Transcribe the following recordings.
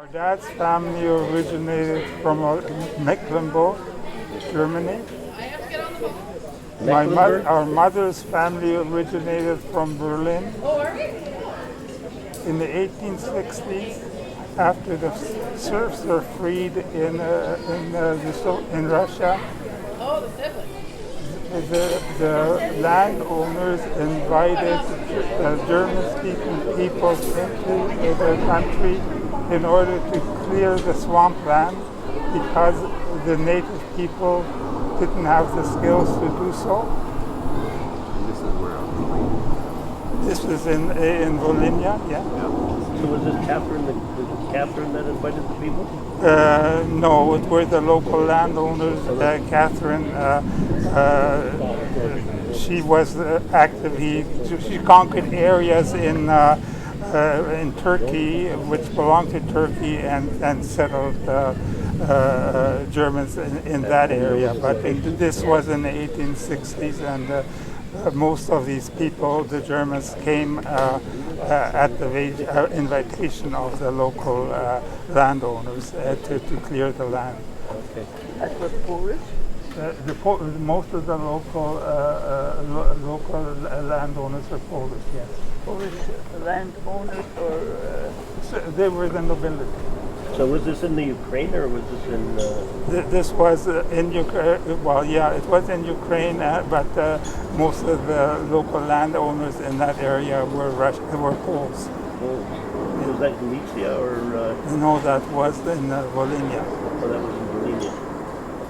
Our dad's family originated from Mecklenburg, Germany. Mecklenburg? Our mother's family originated from Berlin in the 1860s. After the serfs were freed in Russia, the landowners invited German-speaking peoples into their country in order to clear the swampland because the native people didn't have the skills to do so. And this is where? This was in Volhynia, yeah. So was this Catherine that invited the people? No, it were the local landowners. Catherine, she was active. She conquered areas in Turkey, which belonged to Turkey, and settled Germans in that area. But this was in the 1860s, and most of these people, the Germans, came at the invitation of the local landowners to clear the land. Okay. That was Polish? Most of the local landowners were Polish, yes. Polish landowners or... They were the nobility. So was this in the Ukraine or was this in... This was in Ukraine. Well, yeah, it was in Ukraine, but most of the local landowners in that area were Poles. Oh. Was that Galicia or... No, that was in Volhynia. Oh, that was in Volhynia.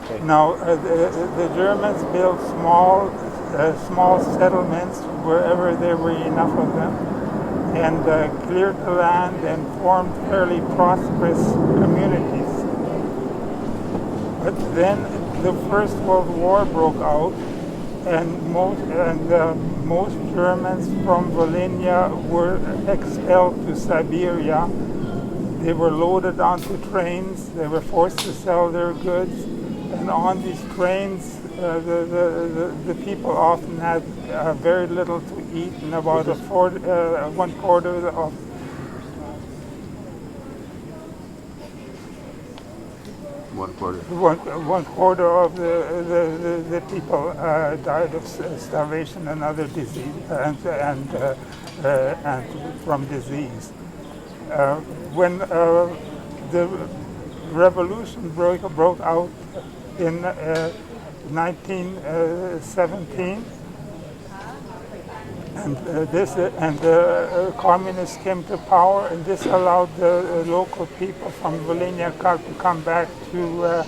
Okay. Now, the Germans built small settlements wherever there were enough of them, and cleared the land and formed fairly prosperous communities. But then the First World War broke out, and most Germans from Volhynia were expelled to Siberia. They were loaded onto trains. They were forced to sell their goods, and on these trains, the people often had very little to eat, and about one quarter of one quarter of the people died of starvation and other disease and from disease. When the revolution broke out in 1917, and the communists came to power, and this allowed the local people from Volhynia to come back to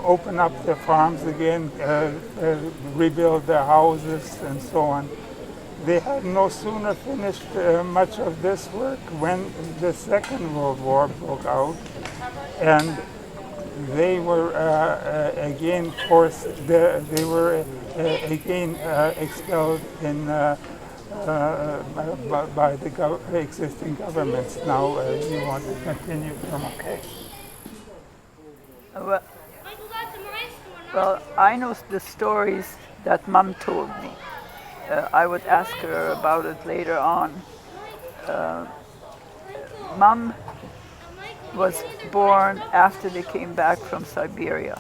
open up their farms again, rebuild their houses, and so on. They had no sooner finished much of this work when the Second World War broke out, and they were again forced. They were again expelled by the existing governments. Now, you want to continue? Okay. Well, I know the stories that Mom told me. I would ask her about it later on. Mom was born after they came back from Siberia.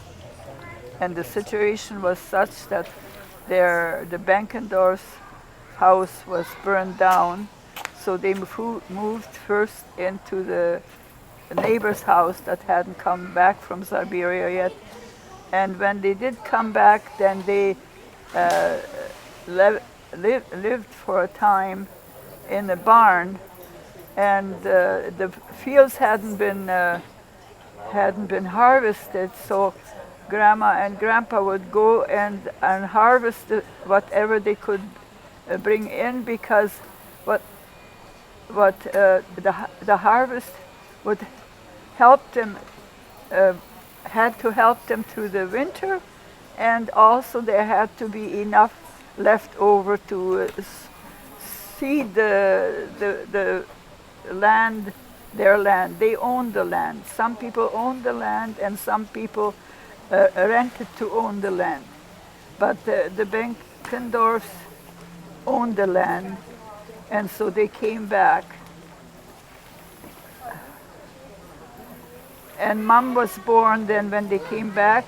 And the situation was such that the Benkendorf's house was burned down, so they moved first into the neighbor's house that hadn't come back from Siberia yet. And when they did come back, then they lived for a time in a barn, and the fields hadn't been harvested, so Grandma and Grandpa would go and harvest whatever they could bring in, because the harvest would help them, had to help them through the winter, and also there had to be enough left over to seed the land, their land. They owned the land. Some people owned the land, and some people rented to own the land. But the Benkendorfs owned the land, And so they came back. And Mom was born then when they came back.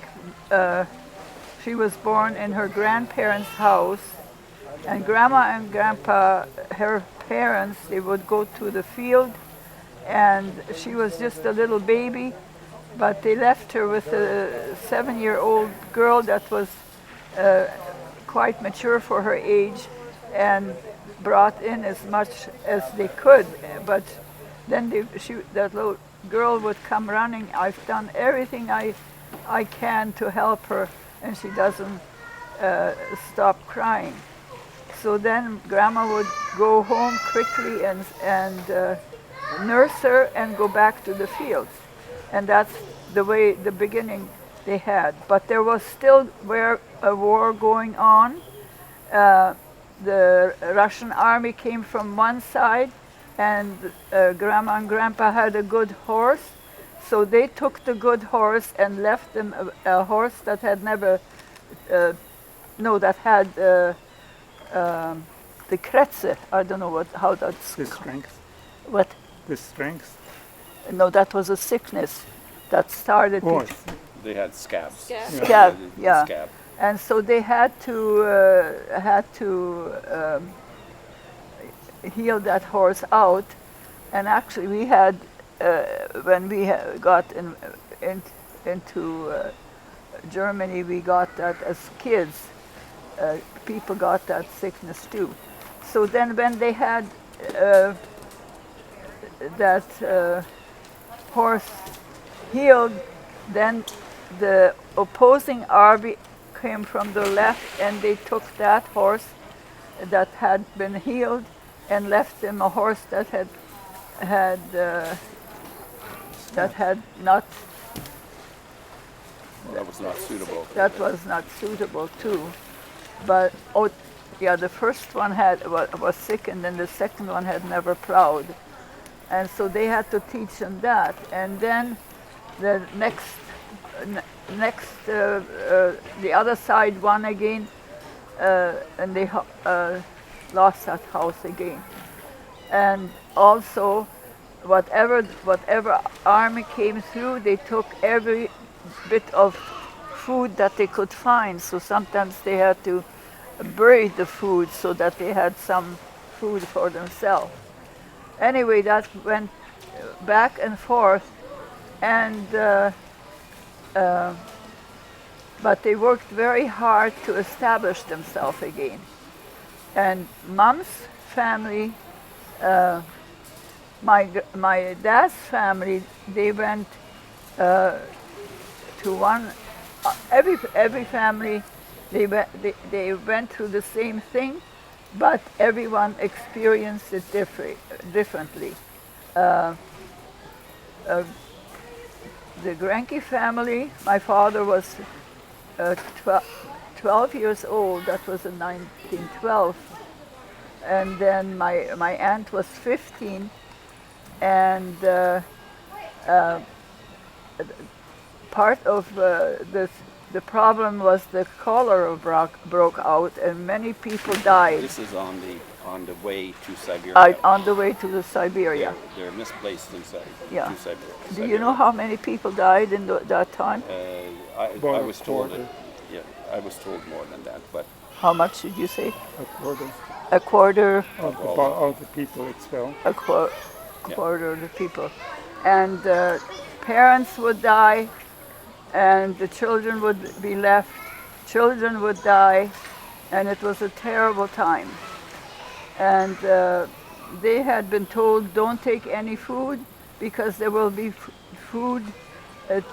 She was born in her grandparents' house. And Grandma and Grandpa, her parents, they would go to the field. And she was just a little baby. But they left her with a 7-year-old girl that was quite mature for her age and brought in as much as they could. But then that little girl would come running. I've done everything I can to help her, and she doesn't stop crying. So then Grandma would go home quickly and nurse her and go back to the fields. And that's the beginning they had. But there was still a war going on. The Russian army came from one side, and Grandma and Grandpa had a good horse. So they took the good horse and left them a horse that had never, that had the kretze. I don't know how that's The strength. What? The strength. No, that was a sickness that started. Oh, They had scabs. Scab, The yeah. Scab. And so they had to heal that horse out. And actually, we had when we got into Germany, we got that as kids. People got that sickness too. So then, when they had that horse healed, then the opposing army came from the left, and they took that horse that had been healed and left him a horse that had not. That was not suitable. That was not suitable too. But the first one was sick, and then the second one had never plowed, and so they had to teach them that. And then the the other side won again, and they lost that house again. And also, whatever army came through, they took every bit of food that they could find. So sometimes they had to bury the food so that they had some food for themselves. Anyway, that went back and forth, and but they worked very hard to establish themselves again. And Mom's family, my dad's family, they went to one. Every family, they went through the same thing, but everyone experienced it differently. The Granke family, my father was 12 years old. That was in 1912. And then my aunt was 15, and part of the problem was the cholera broke out, and many people died. This is on the way to Siberia. On the way to the Siberia. They're misplaced inside. Yeah. To Siberia. Do you know how many people died in that time? I About was a told quarter. I was told more than that, but How much did you say? A quarter A quarter. of the people expelled. Quarter of the people. And parents would die, and the children would be left. Children would die, and it was a terrible time. And they had been told, don't take any food, because there will be food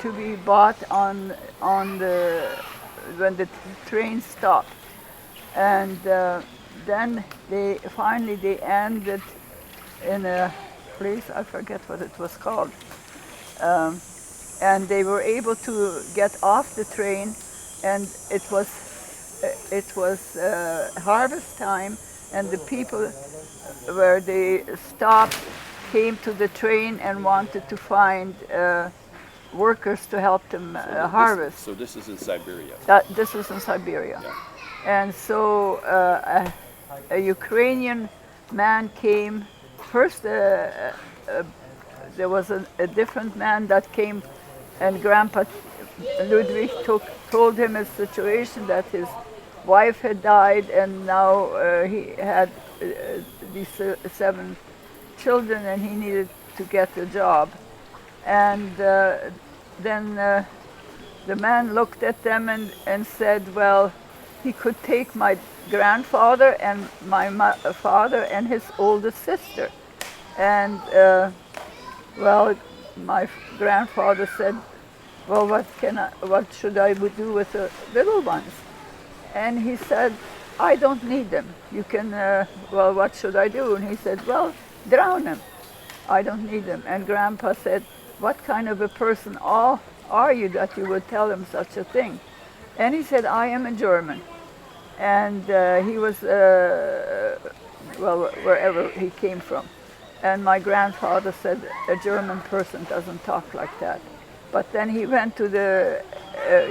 to be bought when the train stopped. And then they ended in a place, I forget what it was called. And they were able to get off the train, and it was harvest time, and the people where they stopped came to the train and wanted to find workers to help them harvest. So this is in Siberia. This was in Siberia. Yeah. And so a Ukrainian man came. First, there was a different man that came, and Grandpa Ludwig told him his situation, that his wife had died, and now he had these 7 children, and he needed to get a job. And then the man looked at them and said, well, he could take my grandfather and my father and his oldest sister. And well, my grandfather said, well, what should I do with the little ones? And he said, I don't need them. You can, well, what should I do? And he said, well, drown them. I don't need them. And Grandpa said, what kind of a person are you that you would tell him such a thing? And he said, I am a German. And he was, well, wherever he came from. And my grandfather said, a German person doesn't talk like that. But then he went to the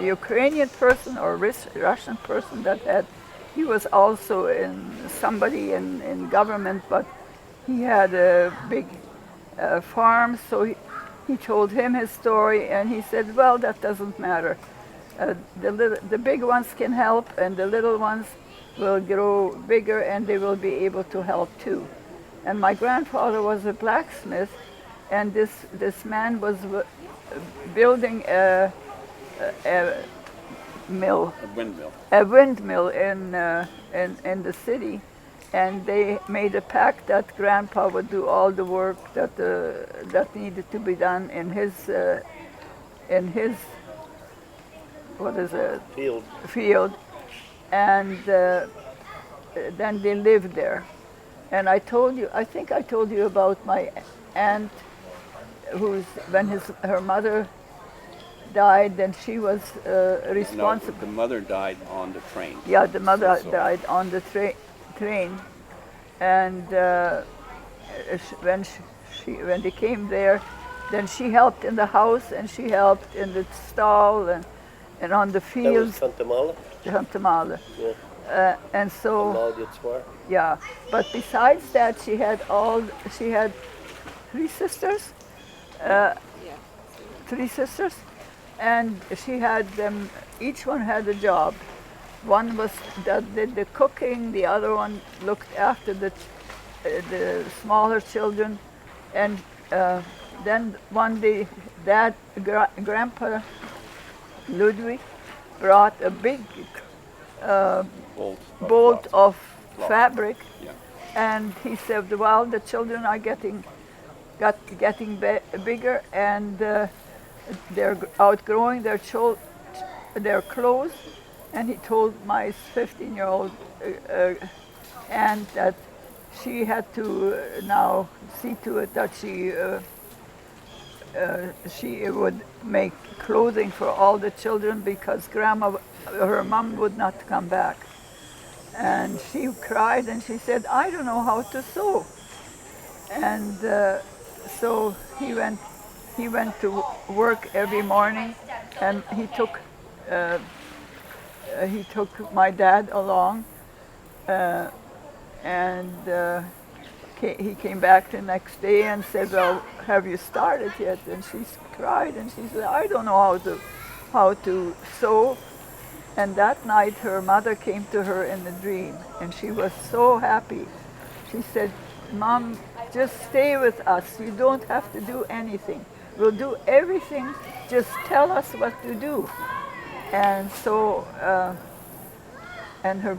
Ukrainian person or Russian person he was also somebody in government, but he had a big farm, so he told him his story, and he said, well, that doesn't matter. The big ones can help, and the little ones will grow bigger, and they will be able to help too. And my grandfather was a blacksmith, and this man was building a mill. A windmill. A windmill in the city, and they made a pact that Grandpa would do all the work that needed to be done in his what is it? Field, and then they lived there. And I think I told you about my aunt, when her mother died, then she was responsible. No, the mother died on the train. Yeah, the mother died on the train, and when they came there, then she helped in the house, and she helped in the stall and on the fields. That was Guatemala? Guatemala. Yeah. And so. Guatemala. Yeah, but besides that, she had 3 sisters. Yeah. 3 sisters, and she had them. Each one had a job. One was that did the cooking. The other one looked after the smaller children, and then one day, Grandpa Ludwig brought a big bolt of fabric, yeah. And he said, well, the children are getting bigger, and they're outgrowing their clothes. And he told my 15-year-old aunt that she had to now see to it that she would make clothing for all the children, because her mom would not come back. And she cried, and she said, I don't know how to sew. And so he went to work every morning, and he took my dad along, and he came back the next day and said, well, have you started yet? And she cried, and she said, I don't know how to sew. And that night her mother came to her in a dream, and she was so happy. She said, Mom, just stay with us. You don't have to do anything. We'll do everything. Just tell us what to do. And so, and her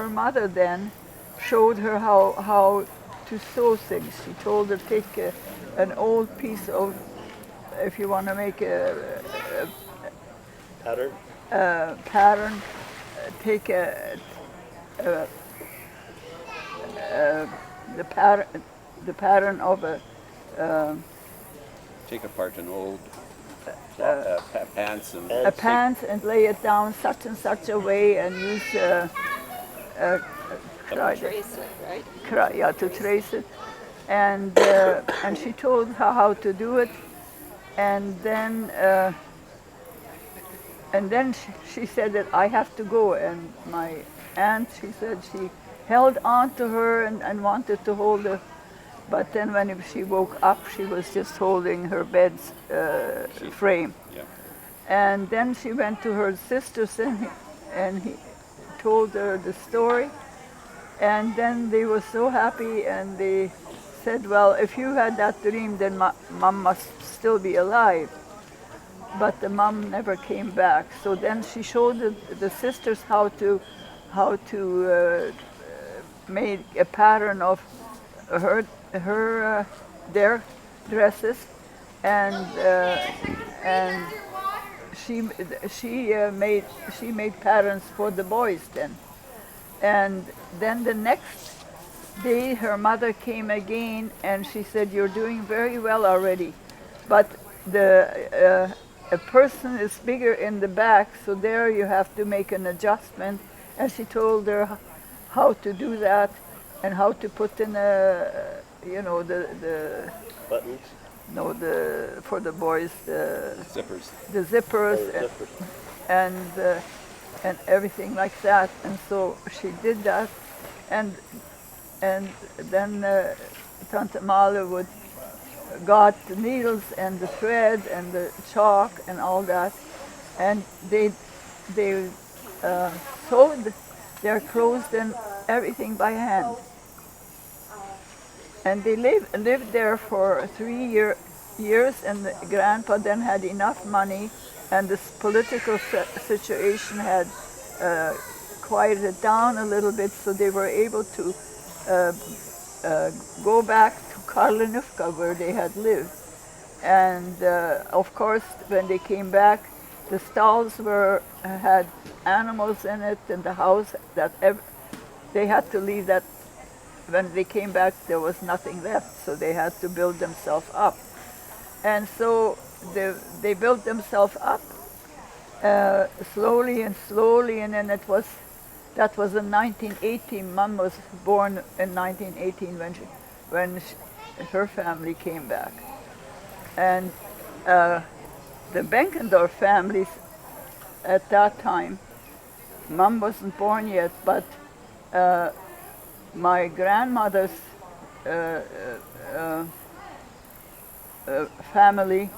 mother then showed her how to sew things. She told her, take an old piece of, if you want to make a pattern, take the pattern of Take apart an old pants and lay it down such and such a way, and use Trace it, right? to trace it, and she told her how to do it, and then she said that I have to go, and my aunt, she said held on to her and wanted to hold her. But then when she woke up, she was just holding her bed's frame. Yeah. And then she went to her sisters and he told her the story. And then they were so happy and they said, well, if you had that dream, then mom must still be alive. But the mom never came back. So then she showed the sisters how to make a pattern of their dresses, and she made patterns for the boys then. And then the next day her mother came again and she said, you're doing very well already, but a person is bigger in the back, so there you have to make an adjustment. And she told her how to do that and how to put in the Buttons. no, for the boys, Zippers. the zippers, and everything like that. And so she did that, and then Tante Male would got the needles and the thread and the chalk and all that, and they sewed their clothes and everything by hand. And they lived there for 3 years, and the grandpa then had enough money, and this political situation had quieted down a little bit, so they were able to go back to Karlinivka, where they had lived. And of course, when they came back, the stalls had animals in it, and the house they had to leave that. When they came back, there was nothing left, so they had to build themselves up. And so they built themselves up slowly and slowly, and then that was in 1918. Mom was born in 1918 when her family came back. And the Benkendorf families at that time, Mom wasn't born yet, but my grandmother's family,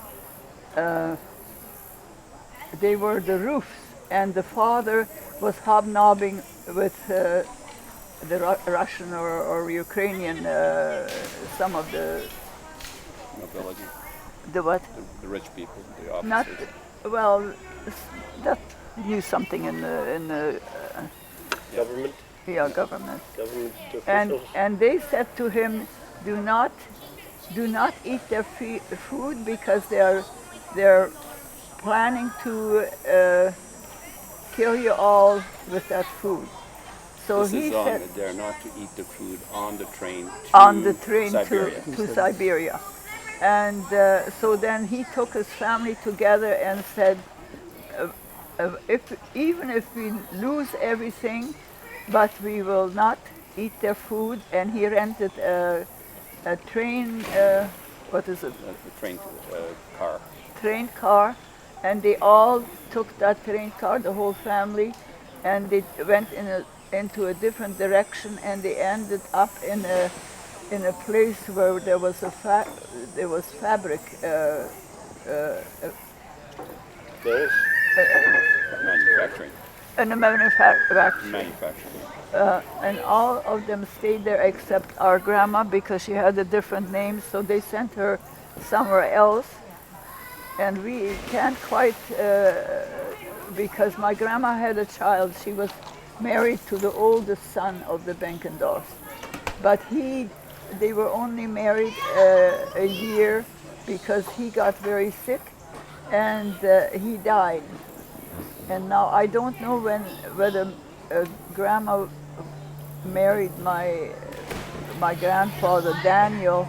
they were the Roofs, and the father was hobnobbing with the Russian or Ukrainian, some of the Nobility. the what? The rich people, the officers. Not well, that knew something in the Government. yeah, government. Government officials. And they said to him, do not eat their food because they're planning to kill you all with that food. So This he is on said that they're not to eat the food on the train Siberia. To Siberia. And so then he took his family together and said, even if we lose everything, but we will not eat their food. And he rented a train, what is it? A train car. Train car, and they all took that train car, the whole family, and they went into a different direction, and they ended up in a place where there was fabric. Mills. Manufacturing. In a manufacturing. Manufacturing. And all of them stayed there except our grandma, because she had a different name, so they sent her somewhere else. And we can't quite, because my grandma had a child. She was married to the oldest son of the Benkendorfs. But they were only married a year because he got very sick and he died. And now I don't know whether grandma married my grandfather Daniel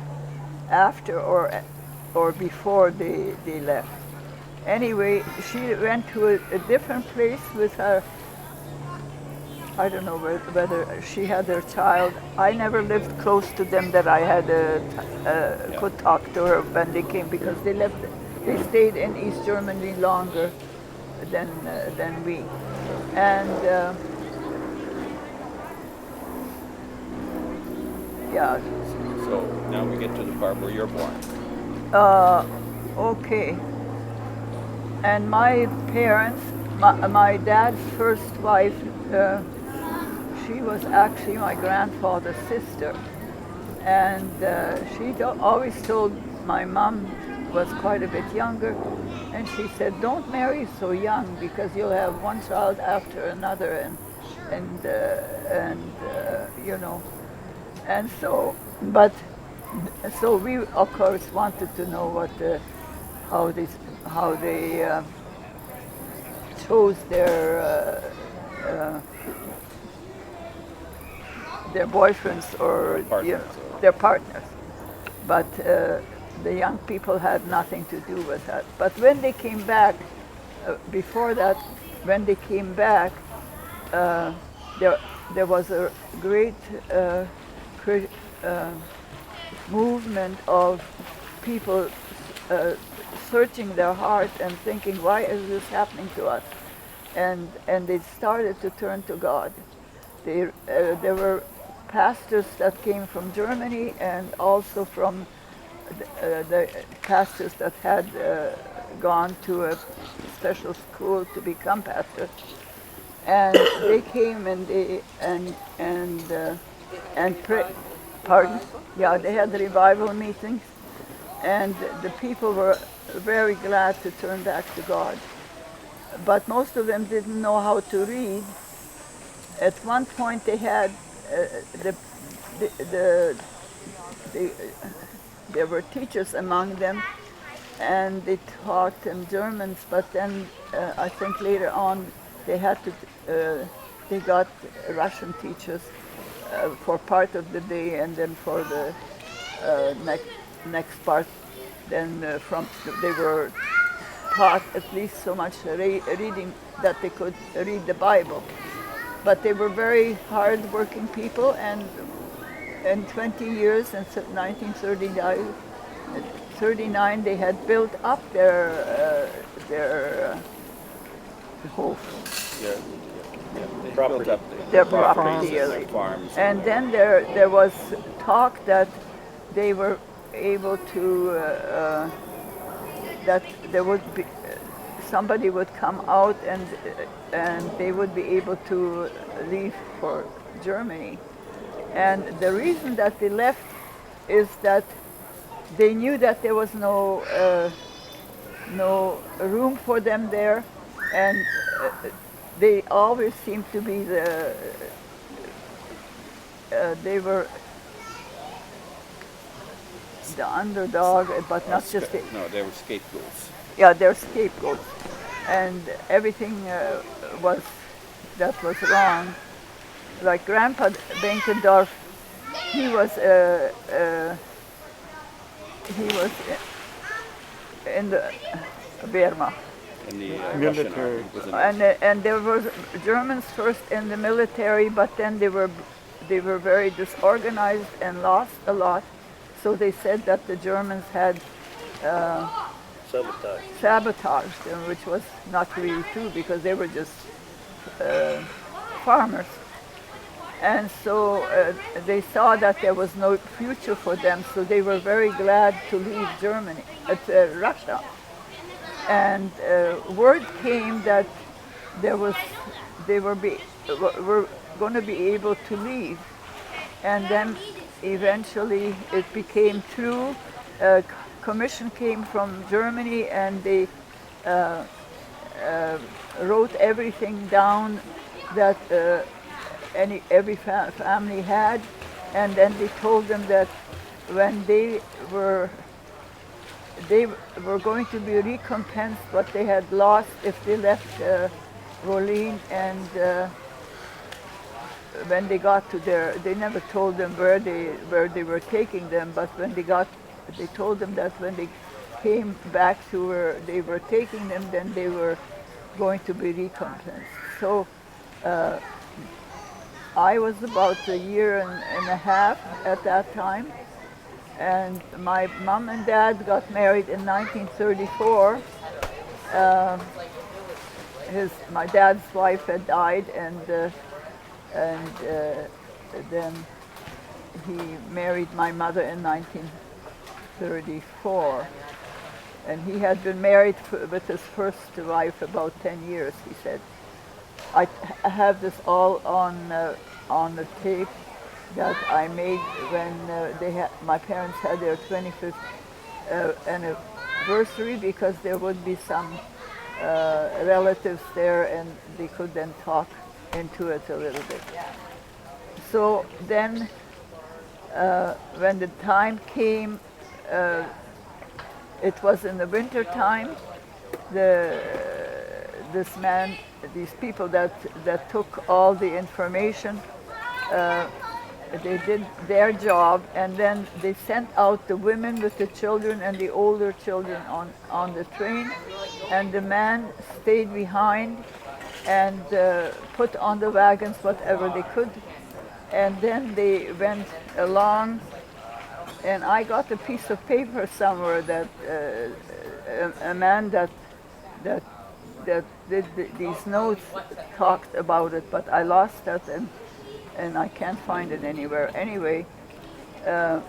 after or before they left. Anyway, she went to a different place with her. I don't know whether she had her child. I never lived close to them that I had could talk to her when they came, because they stayed in East Germany longer than we. And yeah. So now we get to the part where you're born. Okay. And my parents, my dad's first wife, she was actually my grandfather's sister. And always told my mom was quite a bit younger, and she said, "Don't marry so young because you'll have one child after another, and you know." And so, but so we of course wanted to know how they chose their boyfriends or Partners, their partners. But the young people had nothing to do with that. But when they came back, before that, when they came back, there was a great movement of people searching their heart and thinking, why is this happening to us? And they started to turn to God. There were pastors that came from Germany and also from the pastors that had gone to a special school to become pastors. And they came and prayed. Pardon? Yeah, they had revival meetings, and the people were very glad to turn back to God. But most of them didn't know how to read. At one point, they had there were teachers among them, and they taught them Germans. But then I think later on they had to they got Russian teachers for part of the day, and then for the next part, then they were taught at least so much reading that they could read the Bible. But they were very hard-working people, and in 20 years, in 1939, they had built up their whole They built up their properties property. and their farms. And then there was talk that they were able to that there would be somebody would come out and they would be able to leave for Germany. And the reason that they left is that they knew that there was no room for them there, and they always seemed to be they were the underdog, but not just the, No, they were scapegoats. yeah, they're scapegoats, and everything that was wrong. Like Grandpa Benkendorf, he was in the Wehrmacht. In the Military. Russian army. And there were Germans first in the military, but then they were very disorganized and lost a lot. So they said that the Germans had sabotaged them, which was not really true because they were just farmers. And so they saw that there was no future for them, so they were very glad to leave Russia. And word came that they were going to be able to leave. And then eventually it became true. A commission came from Germany, and they wrote everything down that every family had, and then they told them that when they were going to be recompensed what they had lost if they left Rolin, and when they got to they never told them where they were taking them, but when they told them that when they came back to where they were taking them, then they were going to be recompensed. So I was about a year and a half at that time, and my mom and dad got married in 1934. My dad's wife had died, and then he married my mother in 1934. And he had been married with his first wife about 10 years, he said. I have this all on the tape that I made when my parents had their 25th anniversary, because there would be some relatives there and they could then talk into it a little bit. So then when the time came, it was in the winter time, these people that took all the information, they did their job, and then they sent out the women with the children and the older children on the train, and the man stayed behind and put on the wagons whatever they could, and then they went along. And I got a piece of paper somewhere that a man that did these notes talked about it, but I lost that and I can't find it anywhere. Anyway, where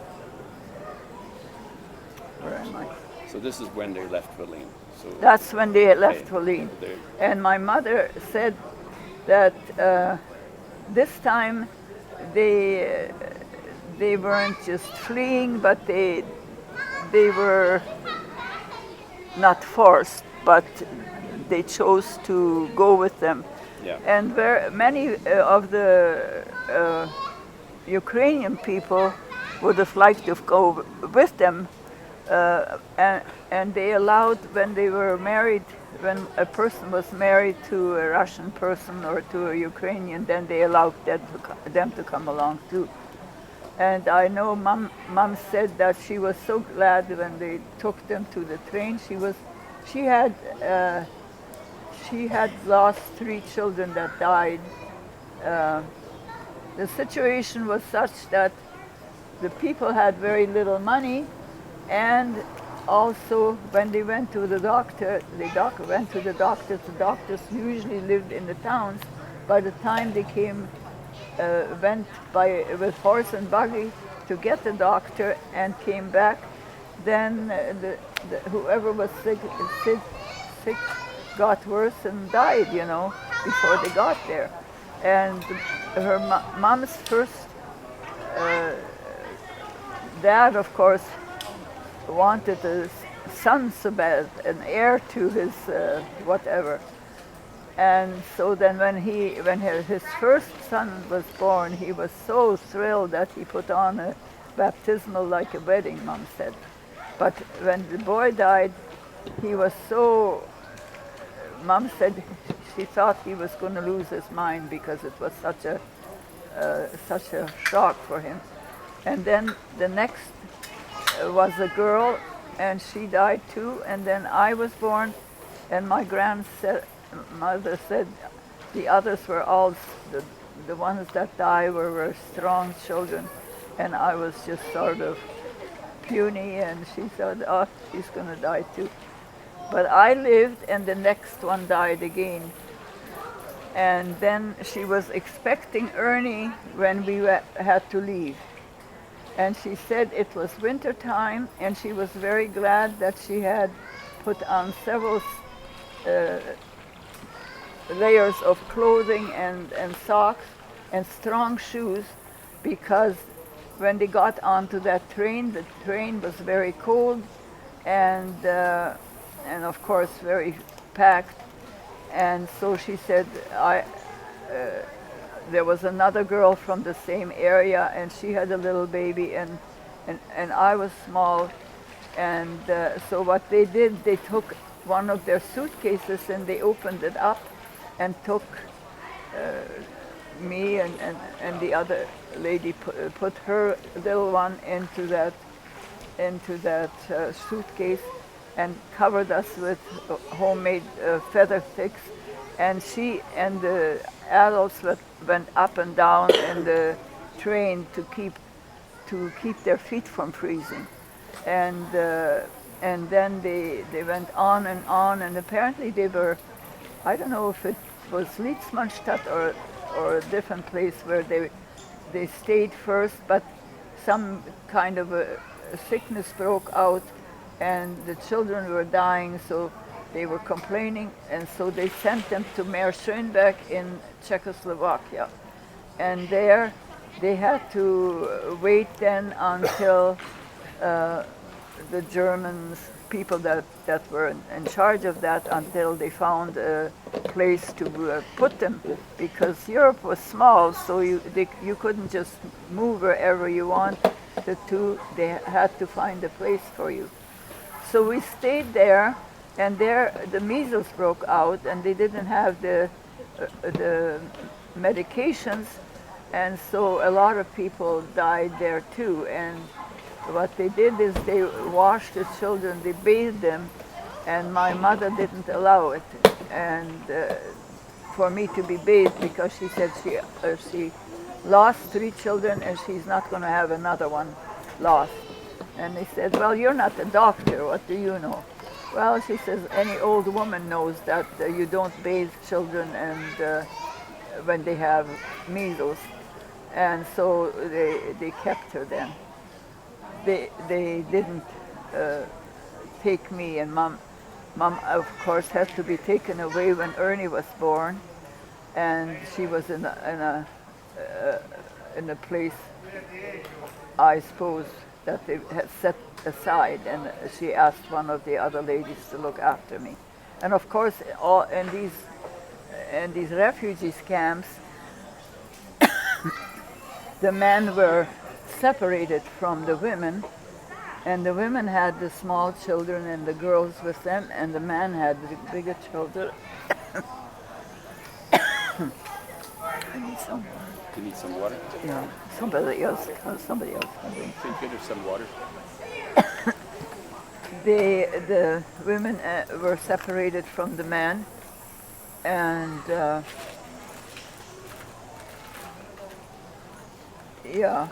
am I? So this is when they left Berlin. So That's when they had left okay. Berlin. They- And my mother said that this time they weren't just fleeing, but they were not forced, but they chose to go with them. Yeah. And many of the Ukrainian people would have liked to go with them, and they allowed, when they were married, when a person was married to a Russian person or to a Ukrainian, then they allowed them to come along too. And I know Mom said that she was so glad when they took them to the train. She had lost 3 children that died. The situation was such that the people had very little money, and also when they went to the doctor, the doctors usually lived in the towns. By the time they went with horse and buggy to get the doctor and came back, then whoever was sick got worse and died, before they got there. And her mom's first dad, of course, wanted a son so bad, an heir to his whatever. And so then when his first son was born, he was so thrilled that he put on a baptismal like a wedding, Mom said. But when the boy died, he was so, Mom said she thought he was going to lose his mind because it was such a shock for him. And then the next was a girl, and she died too. And then I was born, and my grandmother said the others were all, the ones that died were strong children, and I was just sort of puny, and she said, oh, she's going to die too. But I lived, and the next one died again. And then she was expecting Ernie when we had to leave. And she said it was winter time, and she was very glad that she had put on several layers of clothing and socks and strong shoes, because when they got onto that train, the train was very cold and of course very packed. And so she said, there was another girl from the same area, and she had a little baby, and I was small. And so what they did, they took one of their suitcases and they opened it up and took me and the other lady, put her little one into that suitcase and covered us with homemade feather sticks. And she and the adults went up and down in the train to keep their feet from freezing. And then they went on, and apparently they were, I don't know if it was Lietsmannstadt or a different place where they stayed first, but some kind of a sickness broke out, and the children were dying, so they were complaining, and so they sent them to Mayor Schönberg in Czechoslovakia. And there they had to wait then until the Germans, people that were in charge of that, until they found a place to put them, because Europe was small, so you couldn't just move wherever you wanted to. They had to find a place for you. So we stayed there, and there the measles broke out, and they didn't have the medications, and so a lot of people died there too. And what they did is they washed the children, they bathed them, and my mother didn't allow it, and for me to be bathed, because she said she lost 3 children and she's not going to have another one lost. And they said, well, you're not a doctor, what do you know? Well, she says, any old woman knows that you don't bathe children and when they have measles. And so they kept her then. They didn't take me, and Mom, of course, had to be taken away when Ernie was born, and she was in a place, I suppose, that they had set aside, and she asked one of the other ladies to look after me. And of course, all in these refugee camps, the men were separated from the women, and the women had the small children and the girls with them, and the men had the bigger children. I need some. Do you need some water? Yeah, somebody else come in. So you could have some water. The women were separated from the men, and yeah.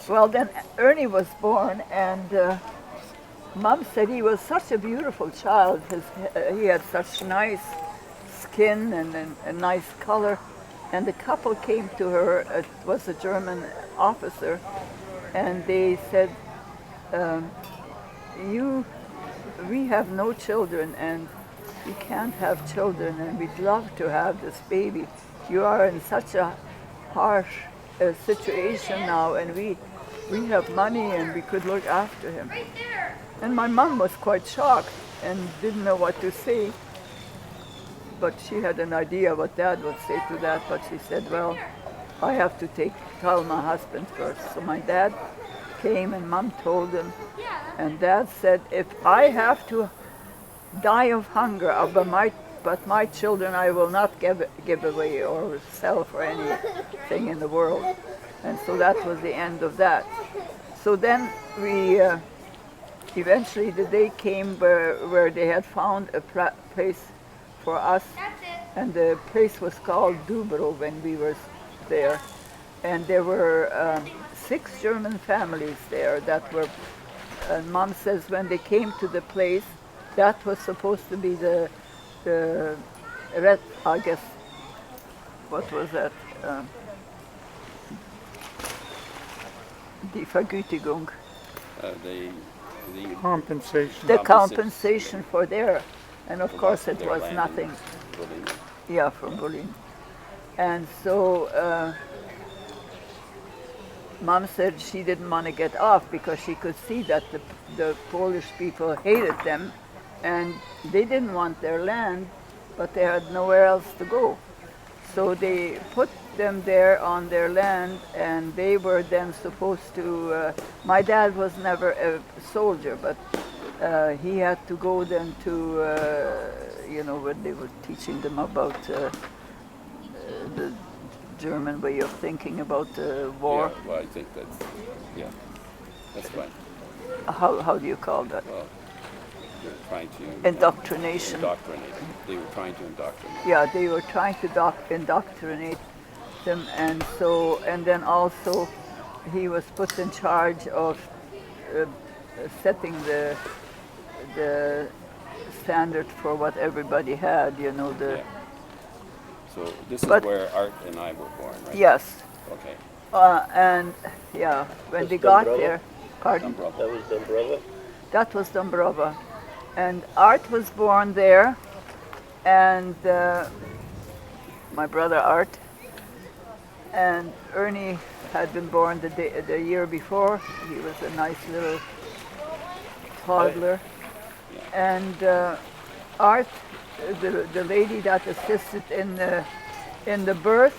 Well, then Ernie was born, and Mom said he was such a beautiful child. He had such nice skin and a nice color. And the couple came to her, it was a German officer, and they said, we have no children, and we can't have children, and we'd love to have this baby. You are in such a harsh situation now, and we have money, and we could look after him. And my mom was quite shocked and didn't know what to say. But she had an idea what Dad would say to that, but she said, well, I have to tell my husband first. So my dad came, and Mom told him, and Dad said, if I have to die of hunger, but my children I will not give away or sell for anything in the world. And so that was the end of that. So then we, eventually the day came where they had found a place for us, and the place was called Dubro when we were there, and there were 6 German families there that were, and Mom says when they came to the place, that was supposed to be the red, I guess, what was that, die Vergütigung, The Compensation. the compensation for their. And of course it was nothing. Yeah, from Berlin. And so Mom said she didn't want to get off because she could see that the Polish people hated them, and they didn't want their land, but they had nowhere else to go. So they put them there on their land, and they were then supposed to, my dad was never a soldier, but he had to go then to, when they were teaching them about the German way of thinking about war. Yeah, well, I think that's fine. How do you call that? Well, they're trying to... Indoctrination. Indoctrinate. They were trying to indoctrinate. Yeah, they were trying to indoctrinate them, and then also he was put in charge of setting the standard for what everybody had, Yeah. So this is where Art and I were born, right? Yes. Okay. And yeah, when Was they got Dumbrova? there, pardon? Dumbrova. That was Dumbrova? That was Dombrova. And Art was born there, and my brother Art, and Ernie had been born the year before. He was a nice little toddler. And Art, the lady that assisted in the birth,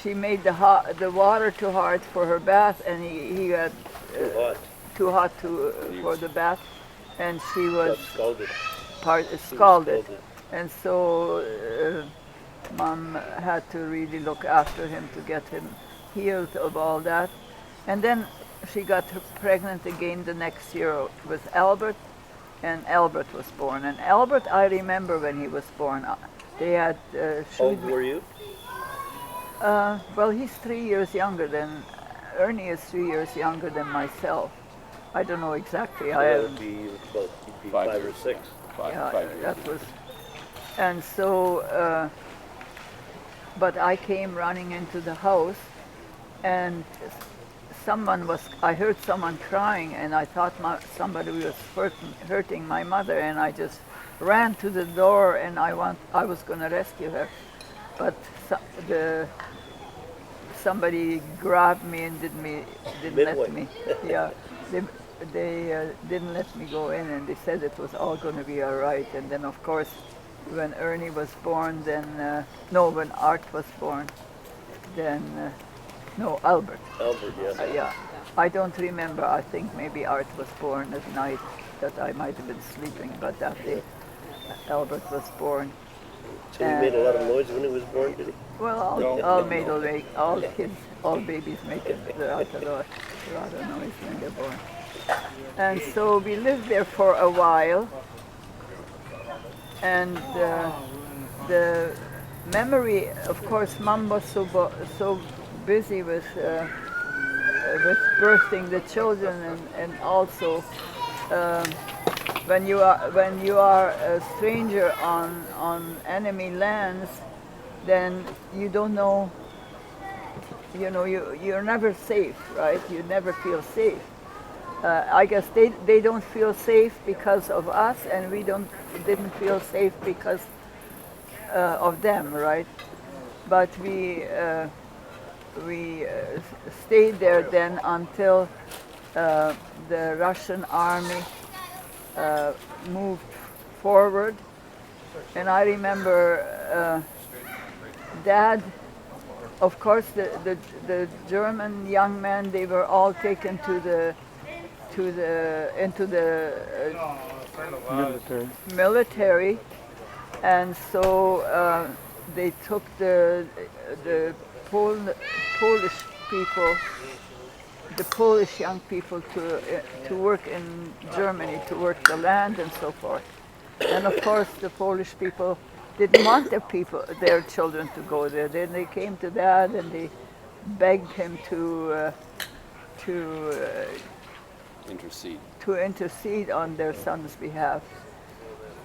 she made the water too hard for her bath, and he got Too hot. too hot for the bath, and she was Got scalded. scalded. And so Mom had to really look after him to get him healed of all that. And then she got pregnant again the next year with Albert, and Albert was born. And Albert, I remember when he was born. They had How showed old me. were you? Well, he's 3 years younger than Ernie is 3 years younger than myself. I don't know exactly. I That haven't. would be about you'd be 5 5 or years. 6. Yeah, 5 years. that was. And so, but I came running into the house, and I heard someone crying, and I thought somebody was hurting my mother, and I just ran to the door, and I was going to rescue her, but somebody grabbed me and didn't let me. Yeah, they didn't let me go in, and they said it was all going to be all right. And then, of course, when Ernie was born, then when Art was born, then no, Albert. Albert, yes. Yeah, I don't remember. I think maybe Art was born at night. That I might have been sleeping, but that day Albert was born. So he made a lot of noise when he was born, did he? Well, all kids, all babies make a lot of noise when they're born. And so we lived there for a while, and the memory, of course, Mom was so busy with birthing the children, and also when you are a stranger on enemy lands, then you don't know. You're never safe, right? You never feel safe. I guess they don't feel safe because of us, and we didn't feel safe because of them, right? But we stayed there then until the Russian army moved forward. And I remember Dad, of course, the German young men, they were all taken into the military, and so they took the Polish people, the Polish young people to work in Germany, to work the land and so forth. And of course, the Polish people didn't want their children to go there. Then they came to Dad and they begged him to intercede on their son's behalf.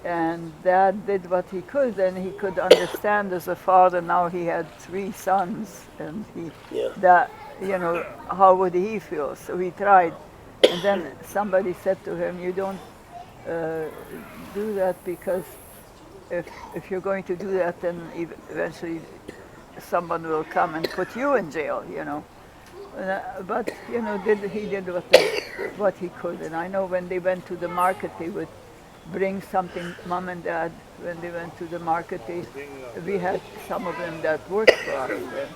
And Dad did what he could, and he could understand as a father. Now he had 3 sons, and how would he feel? So he tried. And then somebody said to him, "You don't do that, because if you're going to do that, then eventually someone will come and put you in jail, But he did what he could. And I know when they went to the market, they would bring something. Mom and Dad, when they went to the market, we had some of them that worked for us then.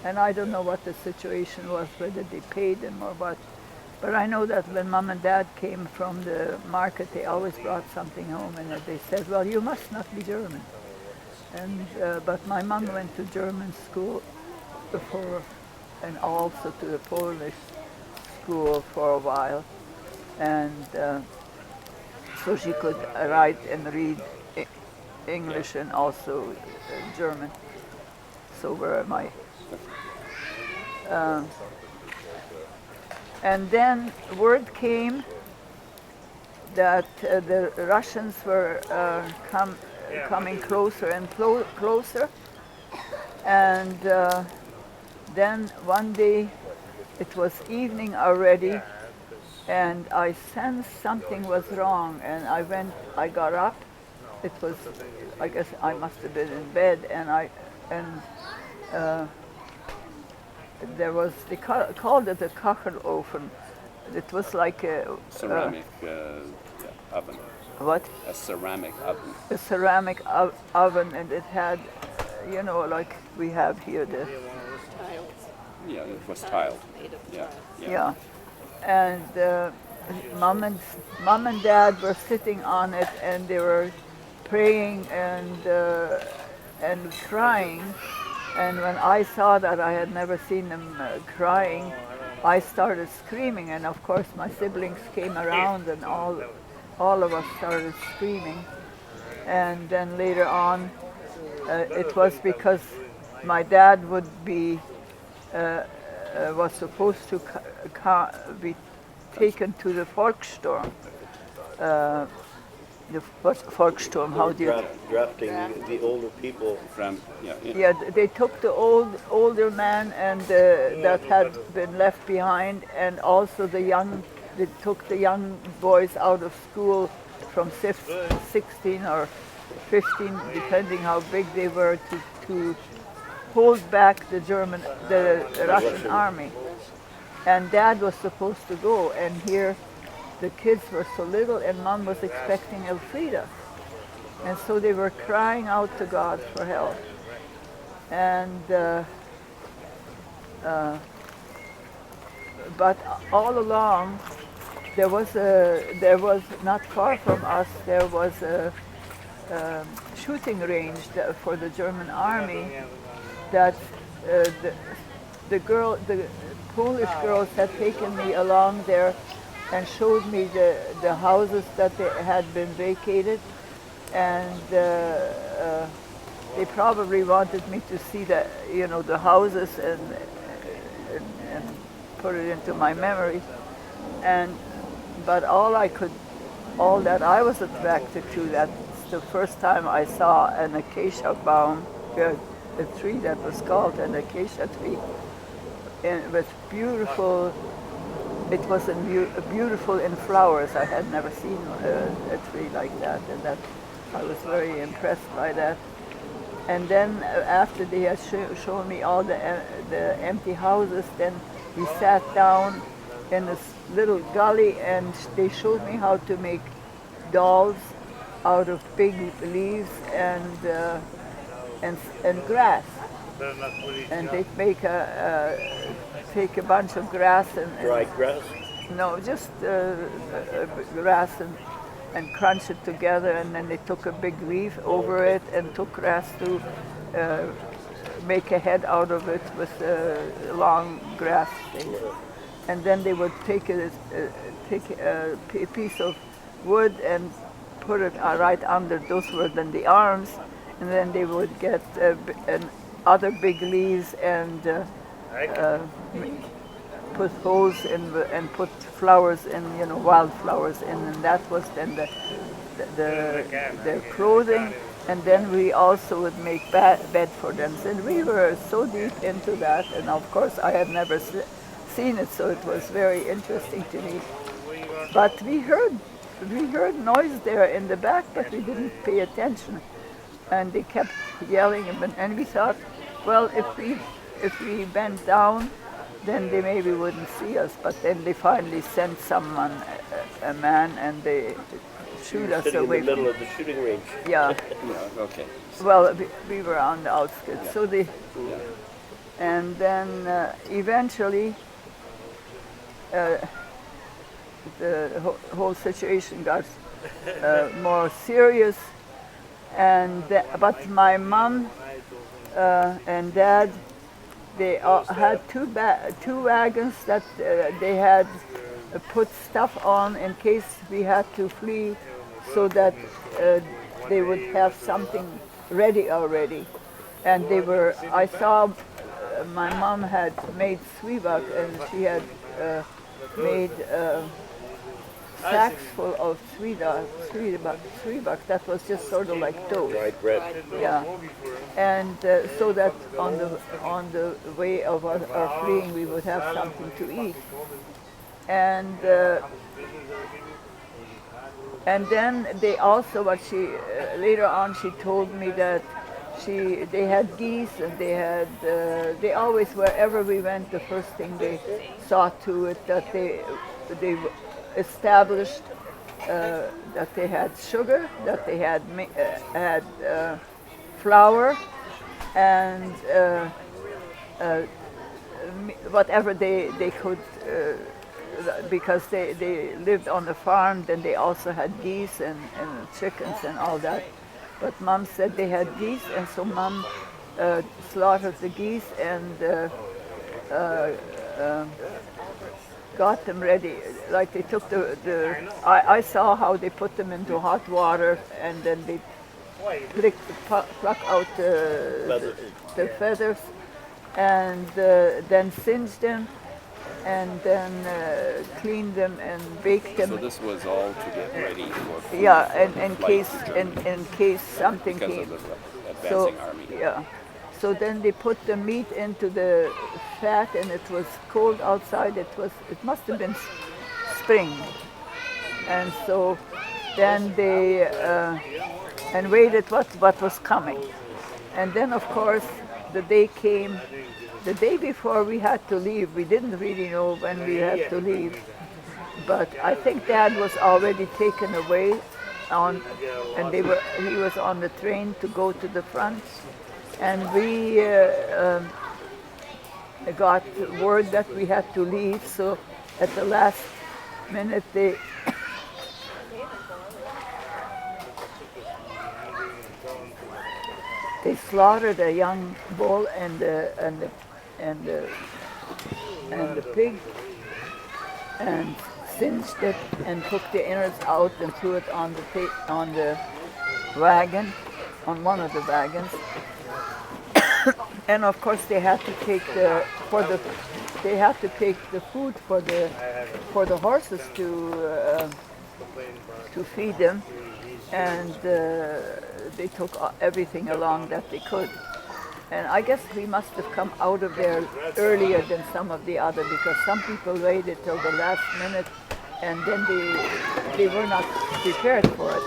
And I don't know what the situation was, whether they paid them or what. But I know that when Mom and Dad came from the market, they always brought something home, and they said, "Well, you must not be German." And but my mom went to German school and also to the Polish school for a while, and so she could write and read English and also German. So were my. And then word came that the Russians were coming closer and closer. And then one day it was evening already, and I sensed something was wrong, and I got up. It was, I guess I must have been in bed, and uh, there was, they called it a kachelofen. It was like Ceramic oven. what? A ceramic oven. A ceramic oven, and it had, like we have here the Tiles. Yeah, it was tiled. Made of Yeah, tiles. yeah, and mom and dad were sitting on it, and they were praying and crying. And when I saw that, I had never seen them crying, I started screaming, and of course my siblings came around, and all of us started screaming. And then later on, it was because my dad was supposed to be taken to the Volkssturm. The Volkssturm, how do you? Drafting the older people. From Yeah, they took the older man and that had been left behind, and also they took the young boys out of school from 16 or 15, depending how big they were, to hold back the Russian army. And Dad was supposed to go, and here the kids were so little, and Mom was expecting Elfrida. And so they were crying out to God for help. And but all along, there was not far from us, there was a shooting range for the German army that the Polish girls had taken me along there and showed me the houses that they had been vacated, and they probably wanted me to see the houses and put it into my memory. But all that I was attracted to, that's the first time I saw an acacia baum, a tree that was called an acacia tree, and with beautiful. It was beautiful in flowers. I had never seen a tree like that, and I was very impressed by that. And then after they had shown me all the empty houses, then we sat down in this little gully, and they showed me how to make dolls out of big leaves and grass. And they'd take a bunch of grass and Dried grass? no, just grass and crunch it together, and then they took a big leaf over it and took grass to make a head out of it with long grass things. And then they would take a piece of wood and put it right under. Those were then the arms, and then they would get other big leaves and put holes in and put flowers in, wildflowers in, and that was then their clothing. And then we also would make bed for them. And we were so deep into that, and of course I had never seen it, so it was very interesting to me. But we heard noise there in the back, but we didn't pay attention, and they kept yelling, and we thought, well, if we bent down, then they maybe wouldn't see us. But then they finally sent someone, a man, and they shoot us Sitting away. in the middle of the shooting range. Yeah. Yeah, okay. Well, we were on the outskirts. Yeah. So and then eventually the whole situation got more serious, but my mom and dad, they had two wagons that they had put stuff on in case we had to flee, so that they would have something ready already. And I saw my mom had made zwieback, and she had made sacks full of three bucks. That was just sort of like dough. Dried bread. Yeah, and so that on the way of our fleeing, we would have something to eat, and then they also what she later on she told me that they had geese and they always wherever we went the first thing they saw to it that they established that they had sugar, that they had flour, and whatever they could, because they lived on the farm, then they also had geese and chickens and all that. But Mom said they had geese, and so Mom slaughtered the geese and got them ready. Like they took I saw how they put them into hot water and then they pluck out the feathers and then singe them and then clean them and bake them. So this was all to get ready for food. Yeah, and in flight case to Germany in case something because came. of the So advancing army. yeah, so then they put the meat into the fat, and it was cold outside. It must have been spring, and so then they and waited what was coming, and then of course the day came. The day before we had to leave, we didn't really know when we had to leave, but I think Dad was already taken away and he was on the train to go to the front, and we got word that we had to leave. So at the last minute, they slaughtered a young bull and the pig, and singed it and took the innards out and threw it on the wagon, on one of the wagons. And of course they had to take the food for the horses to feed them, and they took everything along that they could. And I guess we must have come out of there earlier than some of the other, because some people waited till the last minute and then they were not prepared for it.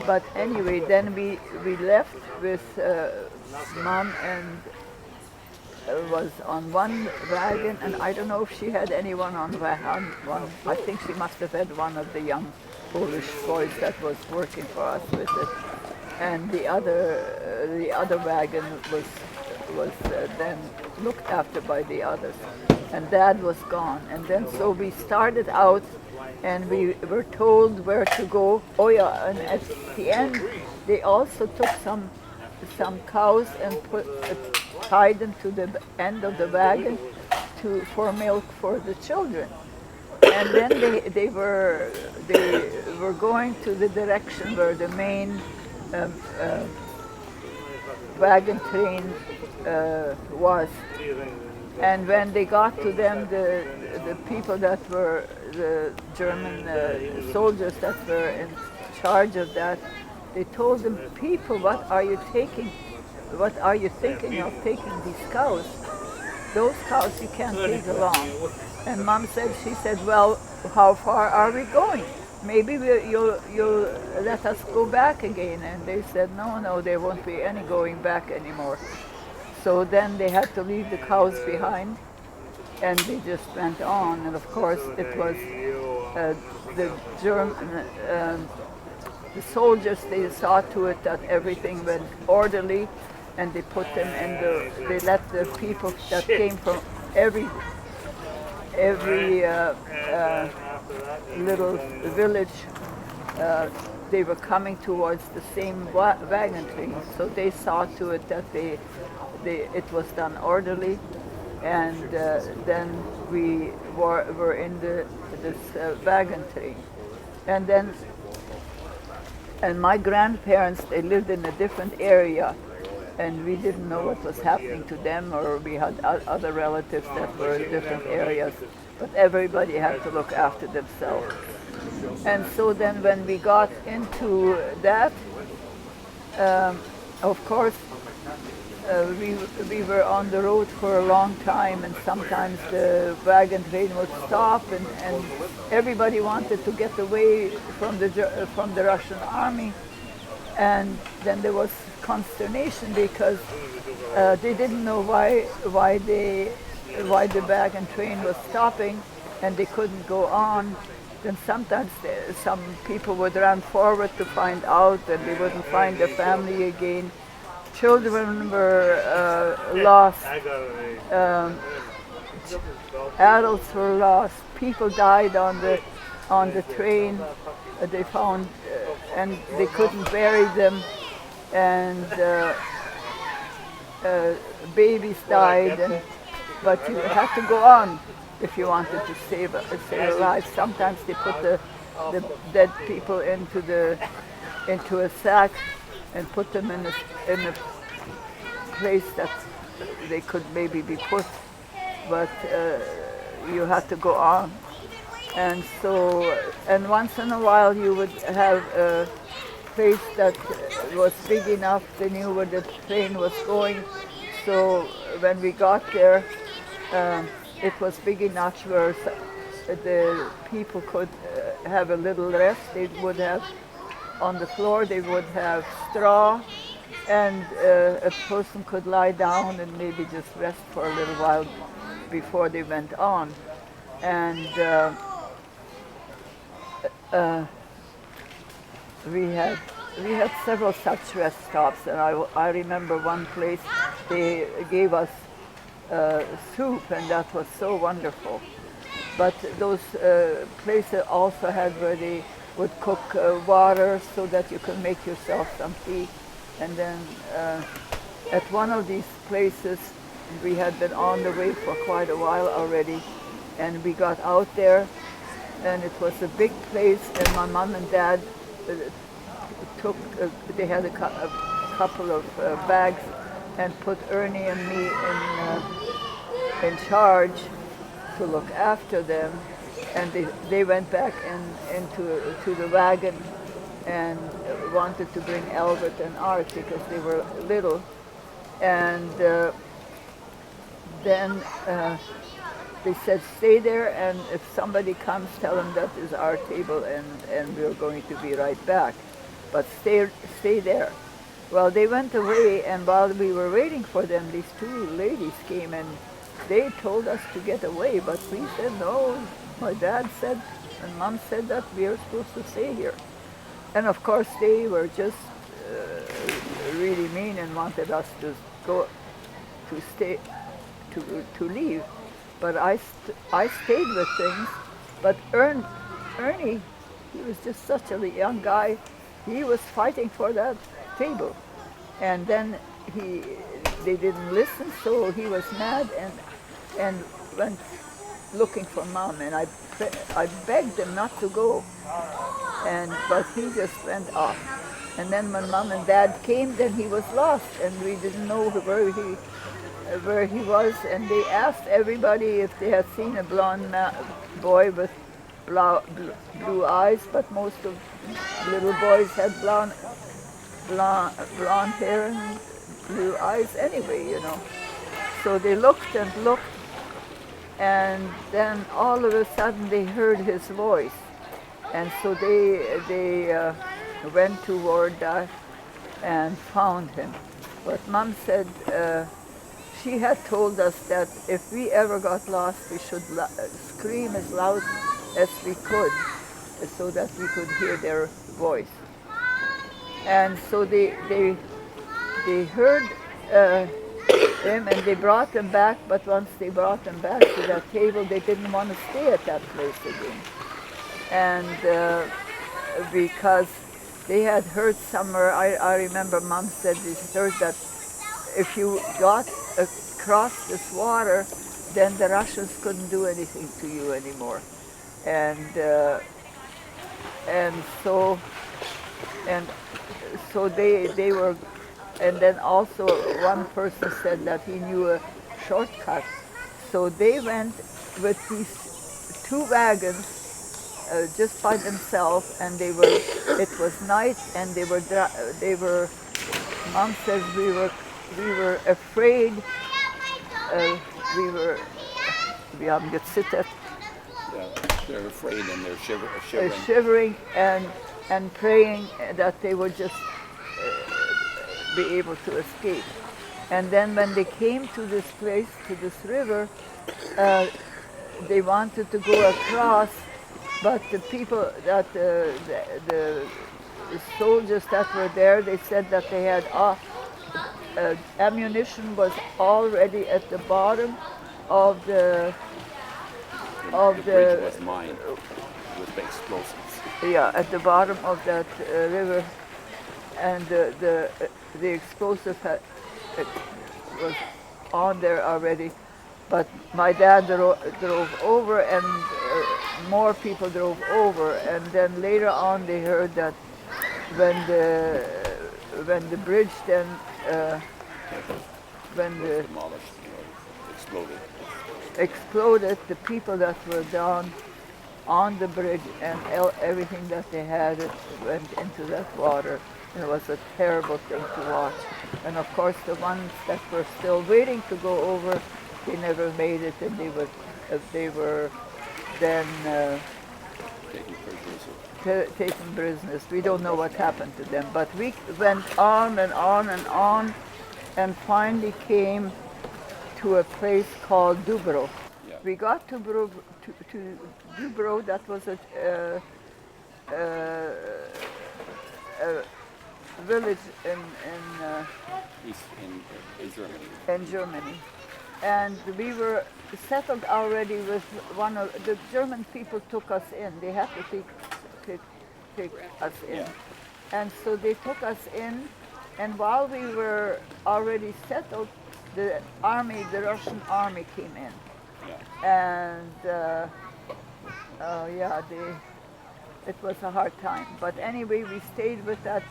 But anyway, then we left with Mom, and was on one wagon, and I don't know if she had anyone on one. I think she must have had one of the young Polish boys that was working for us with it. And the other wagon was then looked after by the others, and Dad was gone. And then so we started out, and we were told where to go. Oh yeah, and at the end they also took some cows and tied them to the end of the wagon for milk for the children. And then they were going to the direction where the main wagon train was, and when they got to them, the people that were the German soldiers that were in charge of that, they told them, "People, what are you taking? What are you thinking of taking these cows? Those cows you can't take along." And Mom she said, "Well, how far are we going? Maybe you'll let us go back again." And they said, no, there won't be any going back anymore. So then they had to leave the cows behind, and they just went on. And of course it was the soldiers, they saw to it that everything went orderly, and they put them they let the people that came from every little village, they were coming towards the same wagon train. So they saw to it that it was done orderly, and then we were in this wagon train. And my grandparents, they lived in a different area, and we didn't know what was happening to them, or we had other relatives that were in different areas, but everybody had to look after themselves. And so then when we got into that, of course, we were on the road for a long time, and sometimes the wagon train would stop, and everybody wanted to get away from the Russian army. And then there was consternation because they didn't know why the wagon train was stopping, and they couldn't go on. Then sometimes some people would run forward to find out, and they wouldn't find their family again. Children were lost, adults were lost, people died on the train. They found, and they couldn't bury them, and babies died, but you had to go on if you wanted to save lives. Sometimes they put the dead people into a sack and put them in a place that they could maybe be put, but you had to go on. And so, and once in a while you would have a place that was big enough, they knew where the train was going. So when we got there, it was big enough where the people could have a little rest. They would have, on the floor, they would have straw, and a person could lie down and maybe just rest for a little while before they went on. And we had several such rest stops, and I remember one place they gave us soup, and that was so wonderful. But those places also had where they would cook water so that you could make yourself some tea. And then at one of these places, we had been on the way for quite a while already, and we got out there, and it was a big place, and my mom and dad they had a couple of bags and put Ernie and me in charge to look after them, and they went back into the wagon and wanted to bring Albert and Art because they were little, and then they said, stay there, and if somebody comes, tell them that is our table, and we're going to be right back. But stay there. Well, they went away, and while we were waiting for them, these two ladies came, and they told us to get away, but we said no. My dad said, and Mom said that we are supposed to stay here. And of course, they were just really mean and wanted us to leave. But I stayed with things. But Ernie, he was just such a young guy. He was fighting for that table, and then they didn't listen, so he was mad and went looking for Mom. And I begged him not to go, but he just went off. And then when Mom and Dad came, then he was lost, and we didn't know where he was. And they asked everybody if they had seen a blonde boy with blue eyes, but most of little boys had blonde hair and blue eyes anyway, you know. So they looked and looked, and then all of a sudden they heard his voice, and so they went toward that and found him. But Mom said she had told us that if we ever got lost, we should scream as loud as we could, so that we could hear their voice. And so they heard him, and they brought him back, but once they brought him back to that table, they didn't want to stay at that place again. And because they had heard somewhere, I remember Mom said they heard that if you got across this water, then the Russians couldn't do anything to you anymore. And so they were, and then also one person said that he knew a shortcut. So they went with these two wagons just by themselves, and they were. It was night, and they were. They were. Mom says we were afraid. We were. We haben gezittert. Yeah, they're afraid and they're shivering. Shivering and praying that they would just be able to escape. And then when they came to this place, to this river, they wanted to go across, but the people that the soldiers that were there, they said that they had ammunition was already at the bottom of the bridge was mined with the explosives. yeah, at the bottom of that river, and the explosive was on there already. But my dad drove over, and more people drove over, and then later on they heard that when the bridge then when the Demolished, exploded. exploded, the people that were down on the bridge and everything that they had went into that water. It was a terrible thing to watch. And of course the ones that were still waiting to go over, they never made it, and they were then Taking prisoners. taken prisoners. We don't know what happened to them, but we went on and on and on, and finally came to a place called Dubro. Yeah. We got to Dubro. That was a village In Germany. in Germany, and we were settled already with one of the German people. Took us in. They had to take us in, Yeah. and so they took us in. And while we were already settled, the Russian army came in, Yeah. and it was a hard time. But anyway, we stayed with that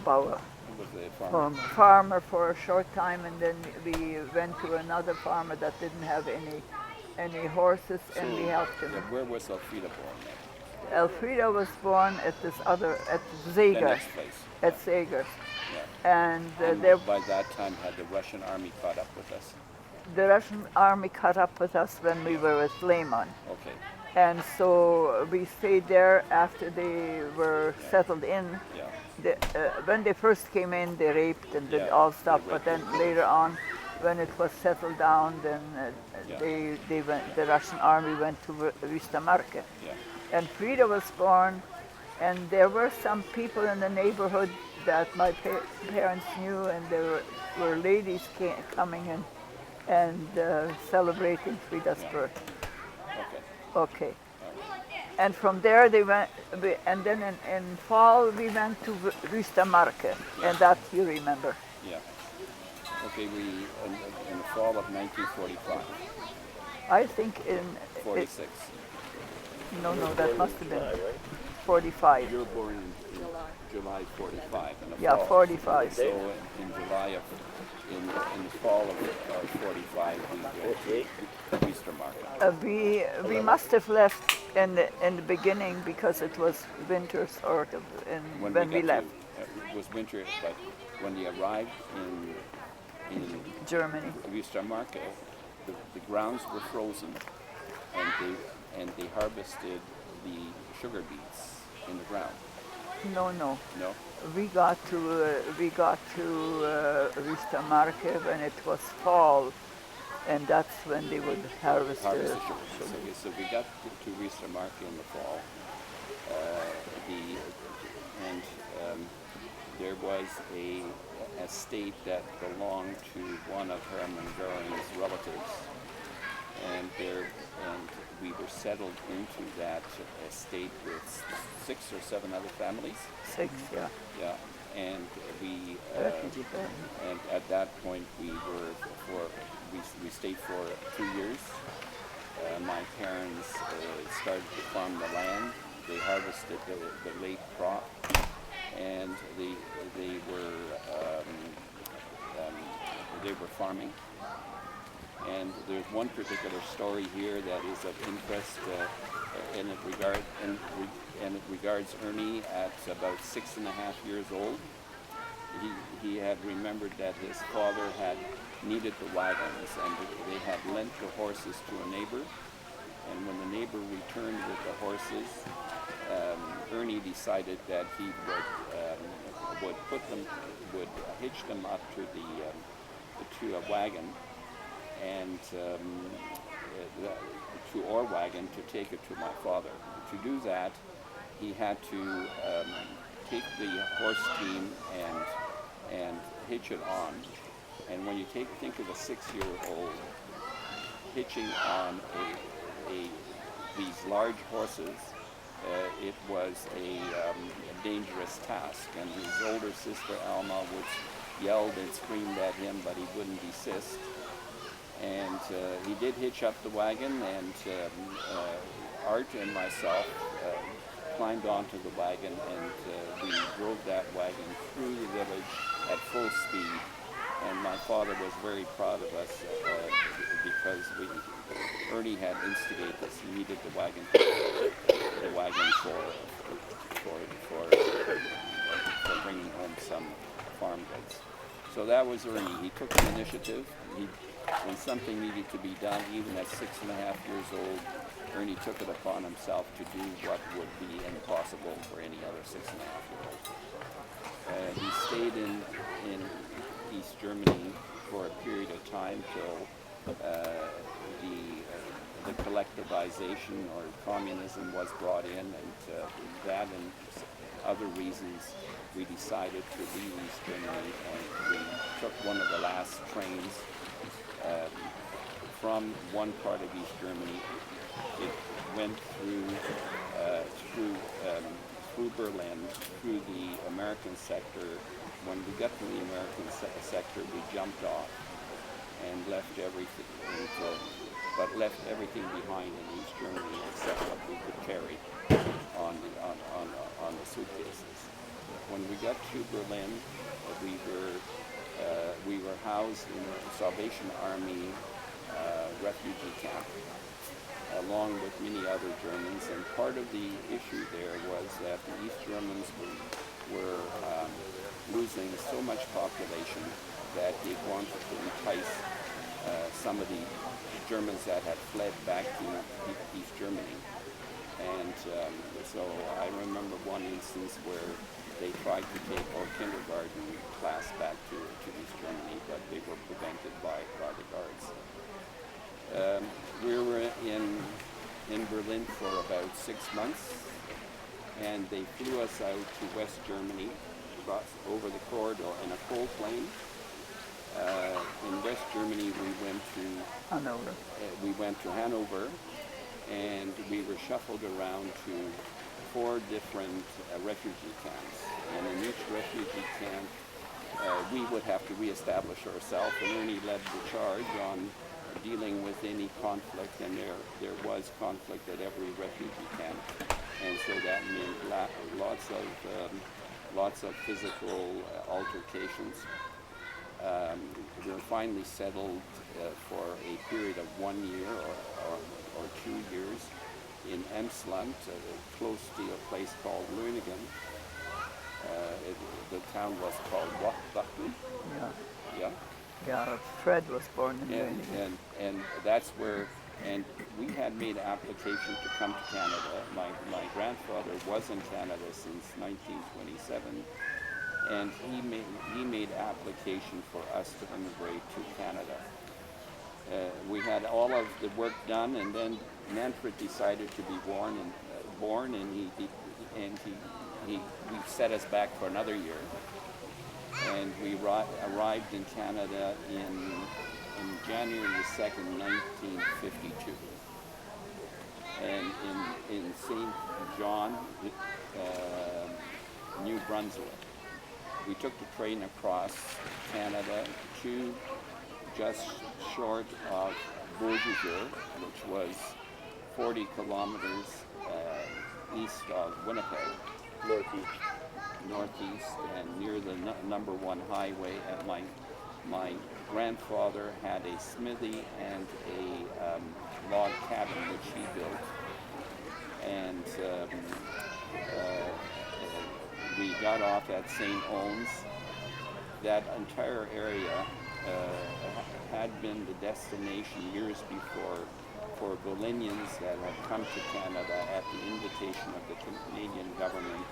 Bauer. It was a farm. Farmer for a short time, and then we went to another farmer that didn't have any horses, and we helped him. Where was Elfrida born then? Elfrida was born at The Zeger, next place. at Zeger, Yeah. and By that time, had the Russian army caught up with us? the Russian army caught up with us when we were with Lehman. Okay. And so we stayed there after they were settled in. Yeah. When they first came in, they raped and did Yeah, all stuff. they But then raped. later on, when it was settled down, then Yeah. they went. The Russian army went to Rustamarke. Yeah. And Frida was born, and there were some people in the neighborhood that my parents knew, and there were ladies coming in and celebrating Frida's Yeah. birth. Okay. Okay. And from there they went, and then in fall we went to Rustamarke, and that you remember. Yeah. Okay, in the fall of 1945, I think in 46. no, that must have been 45. You were born in July 45. In the Yeah, fall. 45. So in July of, in the fall of 45, we went to Easter Market. We must have left in the beginning because it was winter sort of when we got left it was winter, but when they arrived in Germany. Easter Market, the grounds were frozen, and they harvested the sugar beets in the ground. No. No? We got to Rustamarke when it was fall, and that's when they would harvest Harvest the the sugar. So we got to Easter Market in the fall. There was a estate that belonged to one of Hermann Goring's relatives, and we were settled into that estate with 6 or 7 other families. 6, yeah. Yeah, and we Refugee family. and at that point we stayed for 2 years. My parents started to farm the land. They harvested the late crop, and they were farming. And there's one particular story here that is of interest, and it regards Ernie at about 6.5 years old. He had remembered that his father had needed the wagons, and they had lent the horses to a neighbor. And when the neighbor returned with the horses, Ernie decided that he would hitch them up to a wagon, and to our wagon to take it to my father. To do that, he had to take the horse team and hitch it on. And when you think of a 6-year-old hitching on these large horses, it was a dangerous task. And his older sister Alma yelled and screamed at him, but he wouldn't desist. And he did hitch up the wagon, and Art and myself climbed onto the wagon, and we drove that wagon through the village at full speed. And my father was very proud of us because Ernie had instigated this. He needed the wagon for bringing home some farm goods. So that was Ernie. He took the initiative. When something needed to be done, even at 6.5 years old, Ernie took it upon himself to do what would be impossible for any other 6.5-year-old. He stayed in East Germany for a period of time till the collectivization or communism was brought in, and that and other reasons we decided to leave East Germany, and we took one of the last trains from one part of East Germany. It went through Berlin, through the American sector. When we got to the American sector, we jumped off and left everything, left everything behind in East Germany except what we could carry on the suitcases. When we got to Berlin, we were housed in a Salvation Army refugee camp, along with many other Germans. And part of the issue there was that the East Germans were losing so much population that they wanted to entice some of the Germans that had fled back to East Germany. And so I remember one instance where they tried to take our kindergarten class back to East Germany, but they were prevented by the guards. We were in Berlin for about 6 months, and they flew us out to West Germany, over the corridor in a coal plane. In West Germany, we went to Hanover, and we were shuffled around to 4 different refugee camps. And in each refugee camp, we would have to reestablish ourselves, and Ernie led the charge on dealing with any conflict, and there was conflict at every refugee camp, and so that meant lots of physical altercations. We were finally settled for a period of 1 year or 2 years in Emsland, close to a place called Leuningen. The town was called Wachtbachten. Yeah. Yeah, Fred was born in Leuningen. And that's where, and we had made application to come to Canada. My grandfather was in Canada since 1927, and he made application for us to immigrate to Canada. We had all of the work done, and then Manfred decided to be born, and he set us back for another year. And we arrived in Canada in January the 2nd, 1952. And in St. John, New Brunswick. We took the train across Canada to just short of Beausejour, which was 40 kilometers east of Winnipeg. Northeast, and near the number 1 highway. At my grandfather had a smithy and a log cabin which he built, and we got off at St. Owen's. That entire area had been the destination years before for Bolinians that had come to Canada at the invitation of the Canadian government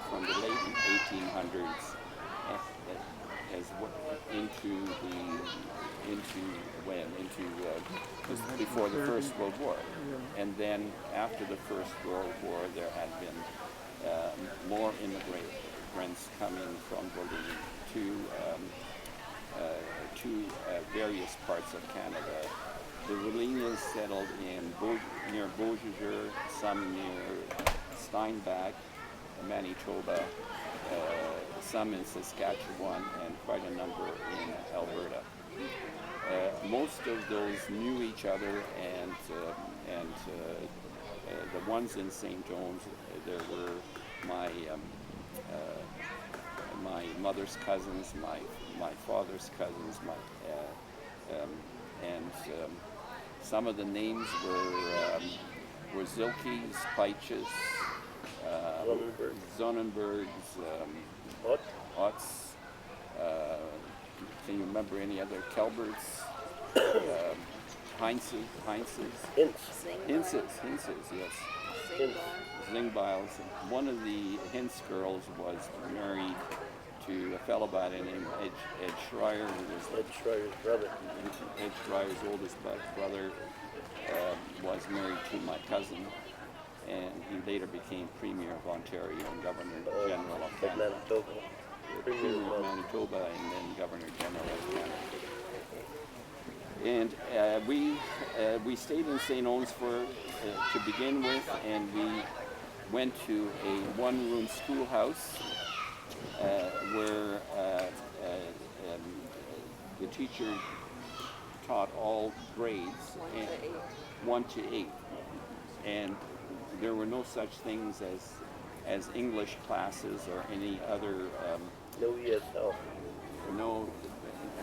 from the late 1800s before the First World War, and then after the First World War there had been more immigrants coming from Bolivia to various parts of Canada. The Rolinians settled near Beausejour, some near Steinbach, Manitoba, some in Saskatchewan, and quite a number in Alberta. Most of those knew each other, and the ones in St. John's, there were my mother's cousins, my father's cousins, and some of the names were Zilkes, Peiches, Zonenbergs, Otts. Can you remember any other Kelberts? Heinzes? Hintzes, yes. Zingbiles. One of the Hintz girls was married to a fellow by the name of Ed Schreier, who was Ed Schreier's brother. Ed Schreier's oldest brother was married to my cousin, and he later became Premier of Ontario and Governor General of Canada. Manitoba. Premier of Manitoba and then Governor General of Canada. And we stayed in St. Owen's to begin with, and we went to a one-room schoolhouse where the teacher taught all grades, 1 to 8, and there were no such things as English classes or any other. No ESL.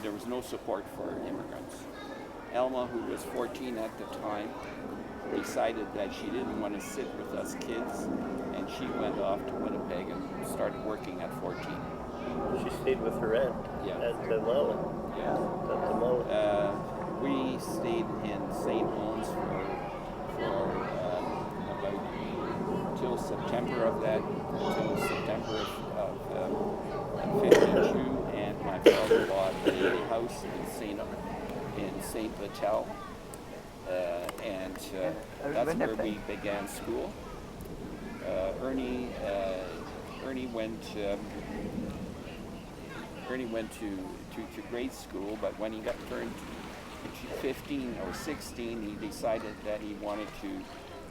There was no support for immigrants. Elma, who was 14 at the time, decided that she didn't want to sit with us kids, and she went off to Winnipeg and started working at 14. She stayed with her aunt. Yeah. Aunt Mala. Yeah. Aunt Mala. We stayed in St. Owen's for about till September of 52, and my father bought a house in Saint Vital, and that's where we began school. Ernie went to grade school, but when he got turned 15 or 16, he decided that he wanted to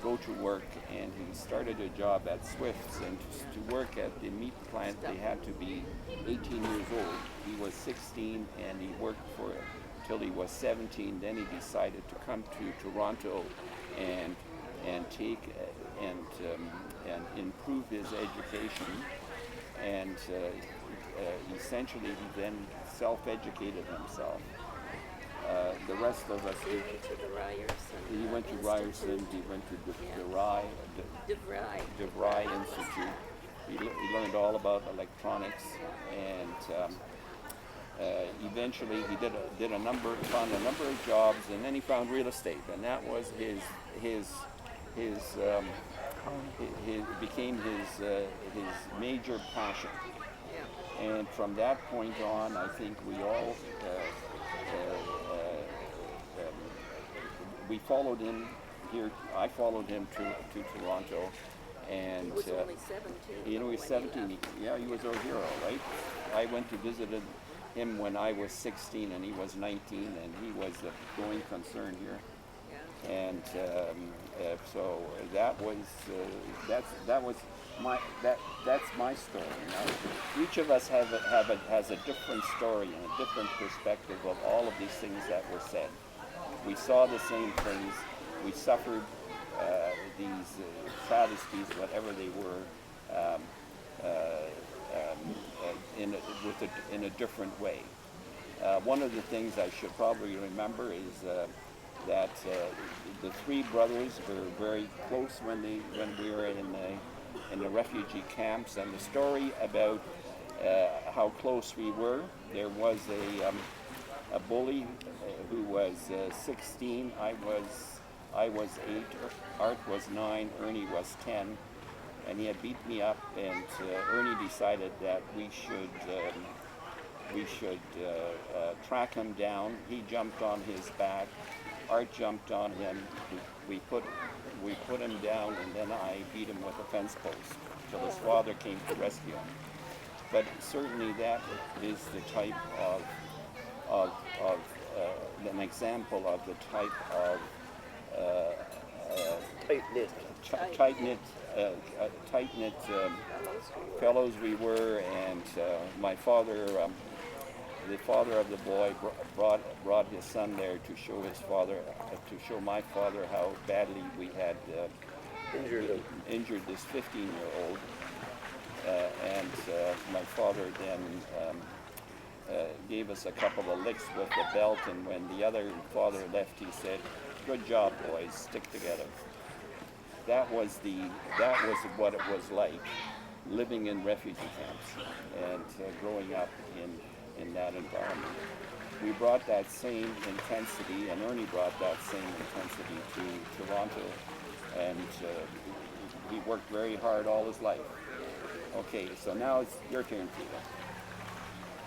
go to work, and he started a job at Swift's, and to work at the meat plant they had to be 18 years old. He was 16 and he worked for it till he was 17. Then he decided to come to Toronto and improve his education, and essentially he then self-educated himself. The rest of us, he went to Ryerson, he went to DeVry Institute. He learned all about electronics, and eventually he found a number of jobs, and then he found real estate, and that was became his major passion. And from that point on, I think we all we followed him here. I followed him to Toronto, and He was only 17. he was 17. Yeah, he was our hero, right? I went to visit him when I was 16, and he was 19, and he was the going concern here. Yeah. And so that's my story. You know? Each of us has a different story and a different perspective of all of these things that were said. We saw the same things. We suffered these travesties, whatever they were, in a different way. One of the things I should probably remember is that the three brothers were very close when we were in the refugee camps. And the story about how close we were, there was a bully who was 16. I was 8. Art was 9. Ernie was 10. And he had beat me up, and Ernie decided that we should track him down. He jumped on his back. Art jumped on him. We put him down, and then I beat him with a fence post till his father came to rescue him. But certainly that is the type of an example of the type of tight-knit fellows we were, and my father, the father of the boy, brought his son there to show his father, to show my father how badly we had injured this 15-year-old, and my father then gave us a couple of licks with the belt, and when the other father left, he said, "Good job, boys, stick together." That was what it was like living in refugee camps and growing up in that environment. We brought that same intensity, and Ernie brought that same intensity to Toronto, and he worked very hard all his life. Okay, so now it's your turn, Tina.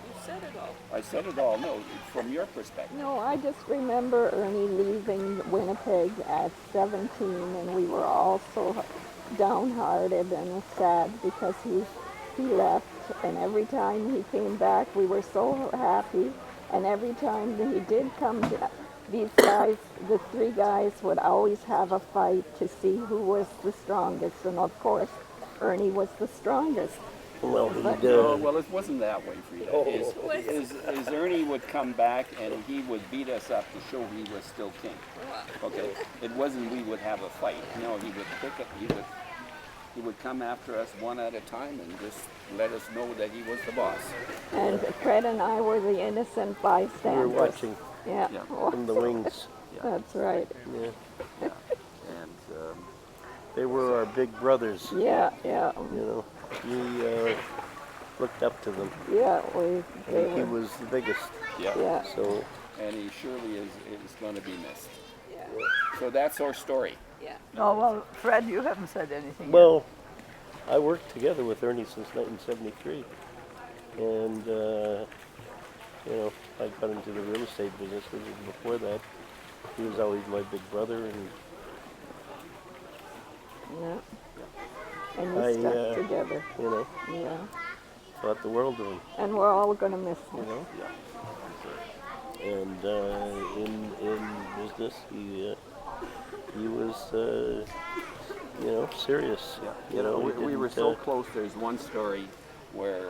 You said it all. I said it all. No, from your perspective. No, I just remember Ernie leaving Winnipeg at 17, and we were all so downhearted and sad because he left. And every time he came back, we were so happy. And every time that he did come back, these guys, the three guys, would always have a fight to see who was the strongest. And of course, Ernie was the strongest. Well, Well, it wasn't that way for you. Is Ernie would come back and he would beat us up to show he was still king. Okay, it wasn't we would have a fight. No, he would pick it. He would come after us one at a time and just let us know that he was the boss. And Fred and I were the innocent we bystanders. were watching Yeah, Yeah. from the wings. that's right. Yeah. And They were our big brothers. Yeah. You know, we looked up to them. Yeah, And he was the biggest. yeah. So and he surely is going to be missed. Yeah. So that's our story. Yeah. No, well, Fred, you haven't said anything yet. well, I worked together with Ernie since 1973, and you know, I got into the real estate business before that. He was always my big brother, and Yeah. And we I, stuck together. you know, Yeah. thought the world of him. And we're all gonna miss You him. know. And in business, he was you know, serious. You know, he we were didn't, so close. There's one story where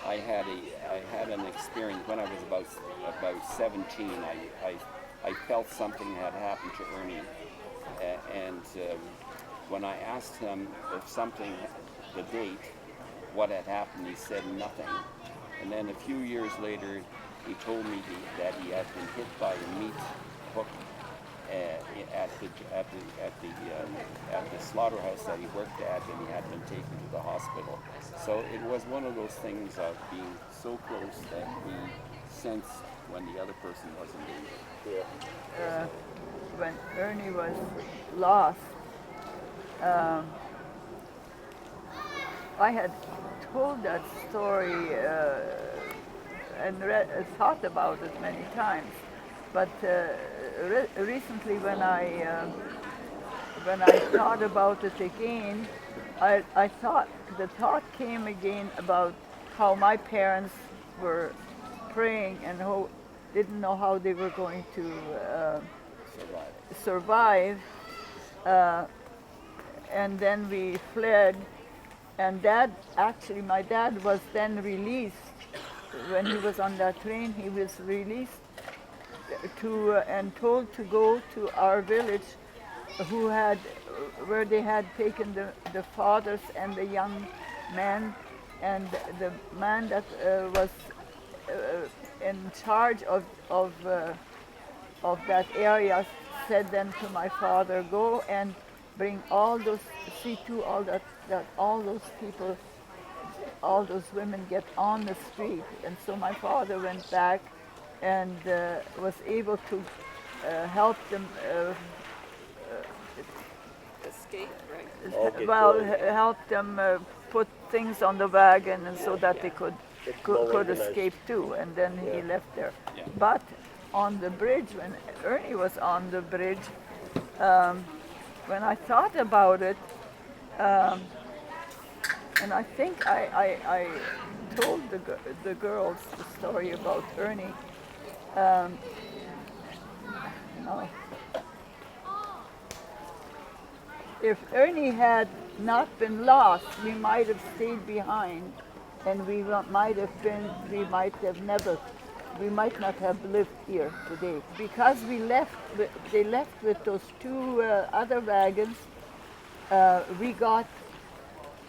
I had an experience when I was about 17. I felt something had happened to Ernie, and when I asked him if something, the date, what had happened, he said nothing. And then a few years later, he told me that he had been hit by a meat hook at the slaughterhouse that he worked at, and he had been taken to the hospital. So it was one of those things of being so close that we sensed when the other person wasn't in there. When Ernie was lost, I had told that story and thought about it many times. But recently, when I thought about it again, I thought the thought came again about how my parents were praying and how didn't know how they were going to survive. And then we fled, and my dad was then released. When he was on that train, he was released and told to go to our village, where they had taken the fathers and the young man, and the man that was in charge of that area said then to my father, go and bring all those, see to all that all those people, all those women get on the street. And so my father went back and was able to help them, Escape, right? All get well, going. help them put things on the wagon and so that they It's well could organized. escape too. And then he Yeah. left there. Yeah. But on the bridge, when Ernie was on the bridge, when I thought about it, and I think I told the girls the story about Ernie. No. If Ernie had not been lost, we might have stayed behind, and we might not have lived here today. Because they left with those two other wagons. We got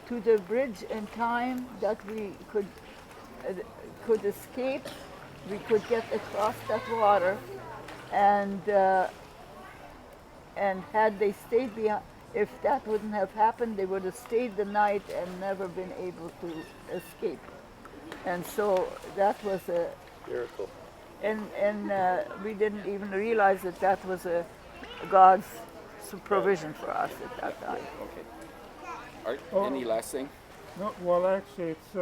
to the bridge in time that we could escape. We could get across that water, and had they stayed behind, if that wouldn't have happened, they would have stayed the night and never been able to escape. And so that was Miracle. and we didn't even realize that was God's provision for us at that time. Okay. Art, Oh. any last thing? No, well, actually, it's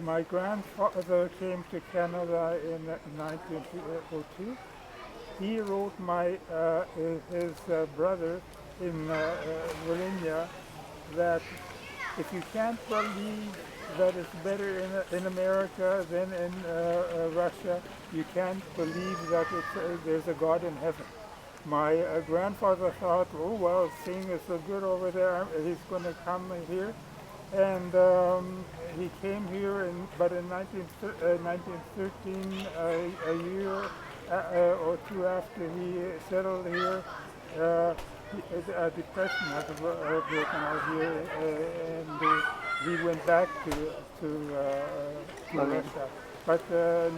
my grandfather came to Canada in 1902. He wrote his brother in Virginia that if you can't believe that it's better in America than in Russia, you can't believe that there's a God in heaven. My grandfather thought, oh well, seeing is so good over there, he's going to come here. And he came here, but in 1913, a year or two after he settled here, a depression had broken out here, and he went back to Russia. But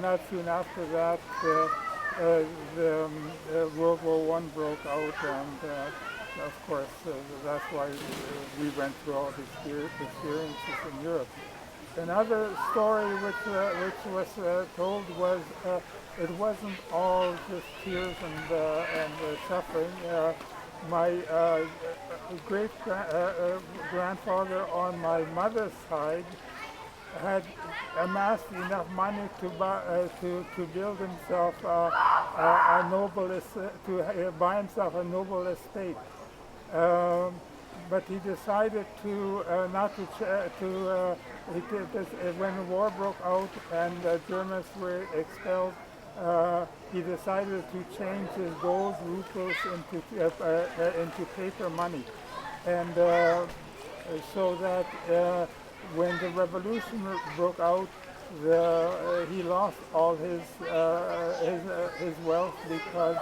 not soon after that, the World War I broke out, and of course, that's why we went through all these experiences in Europe. Another story which was told was it wasn't all just tears and suffering. My great grandfather on my mother's side had amassed enough money to build himself a noble to buy himself a noble estate. But he decided to not to he did this, when the war broke out and the Germans were expelled. He decided to change his gold rubles into paper money, and so that when the revolution broke out, he lost all his wealth because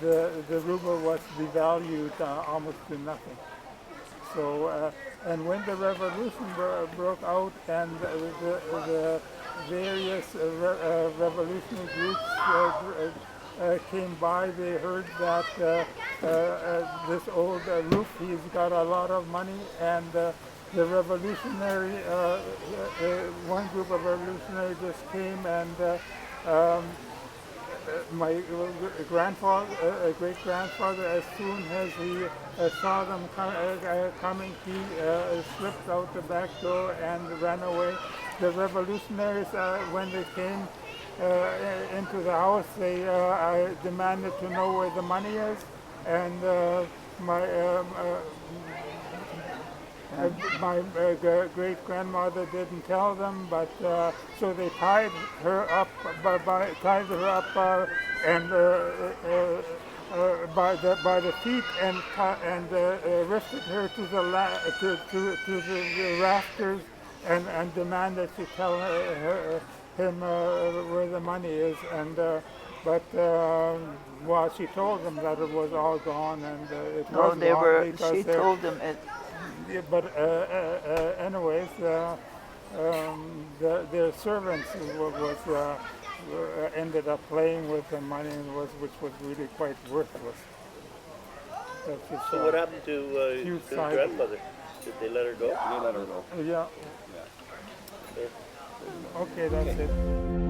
the ruble was devalued almost to nothing. So, and when the revolution broke out and the various revolutionary groups came by, they heard that this old roof, he's got a lot of money, and the revolutionary, one group of revolutionaries just came and my great-grandfather, as soon as he saw them coming, he slipped out the back door and ran away. The revolutionaries, when they came into the house, they demanded to know where the money is, and my great-grandmother didn't tell them, but so they tied her up and by the feet and lifted her to the rafters and demanded to tell him where the money is, and but well, she told them that it was all gone, and it No, was they gone were. because She told them it. yeah, but anyways, their servants ended up playing with the money, which was really quite worthless. That's just, So what happened to huge his size. grandmother? Did they let her go? They let her go. Yeah. Yeah. Okay. Okay, that's it.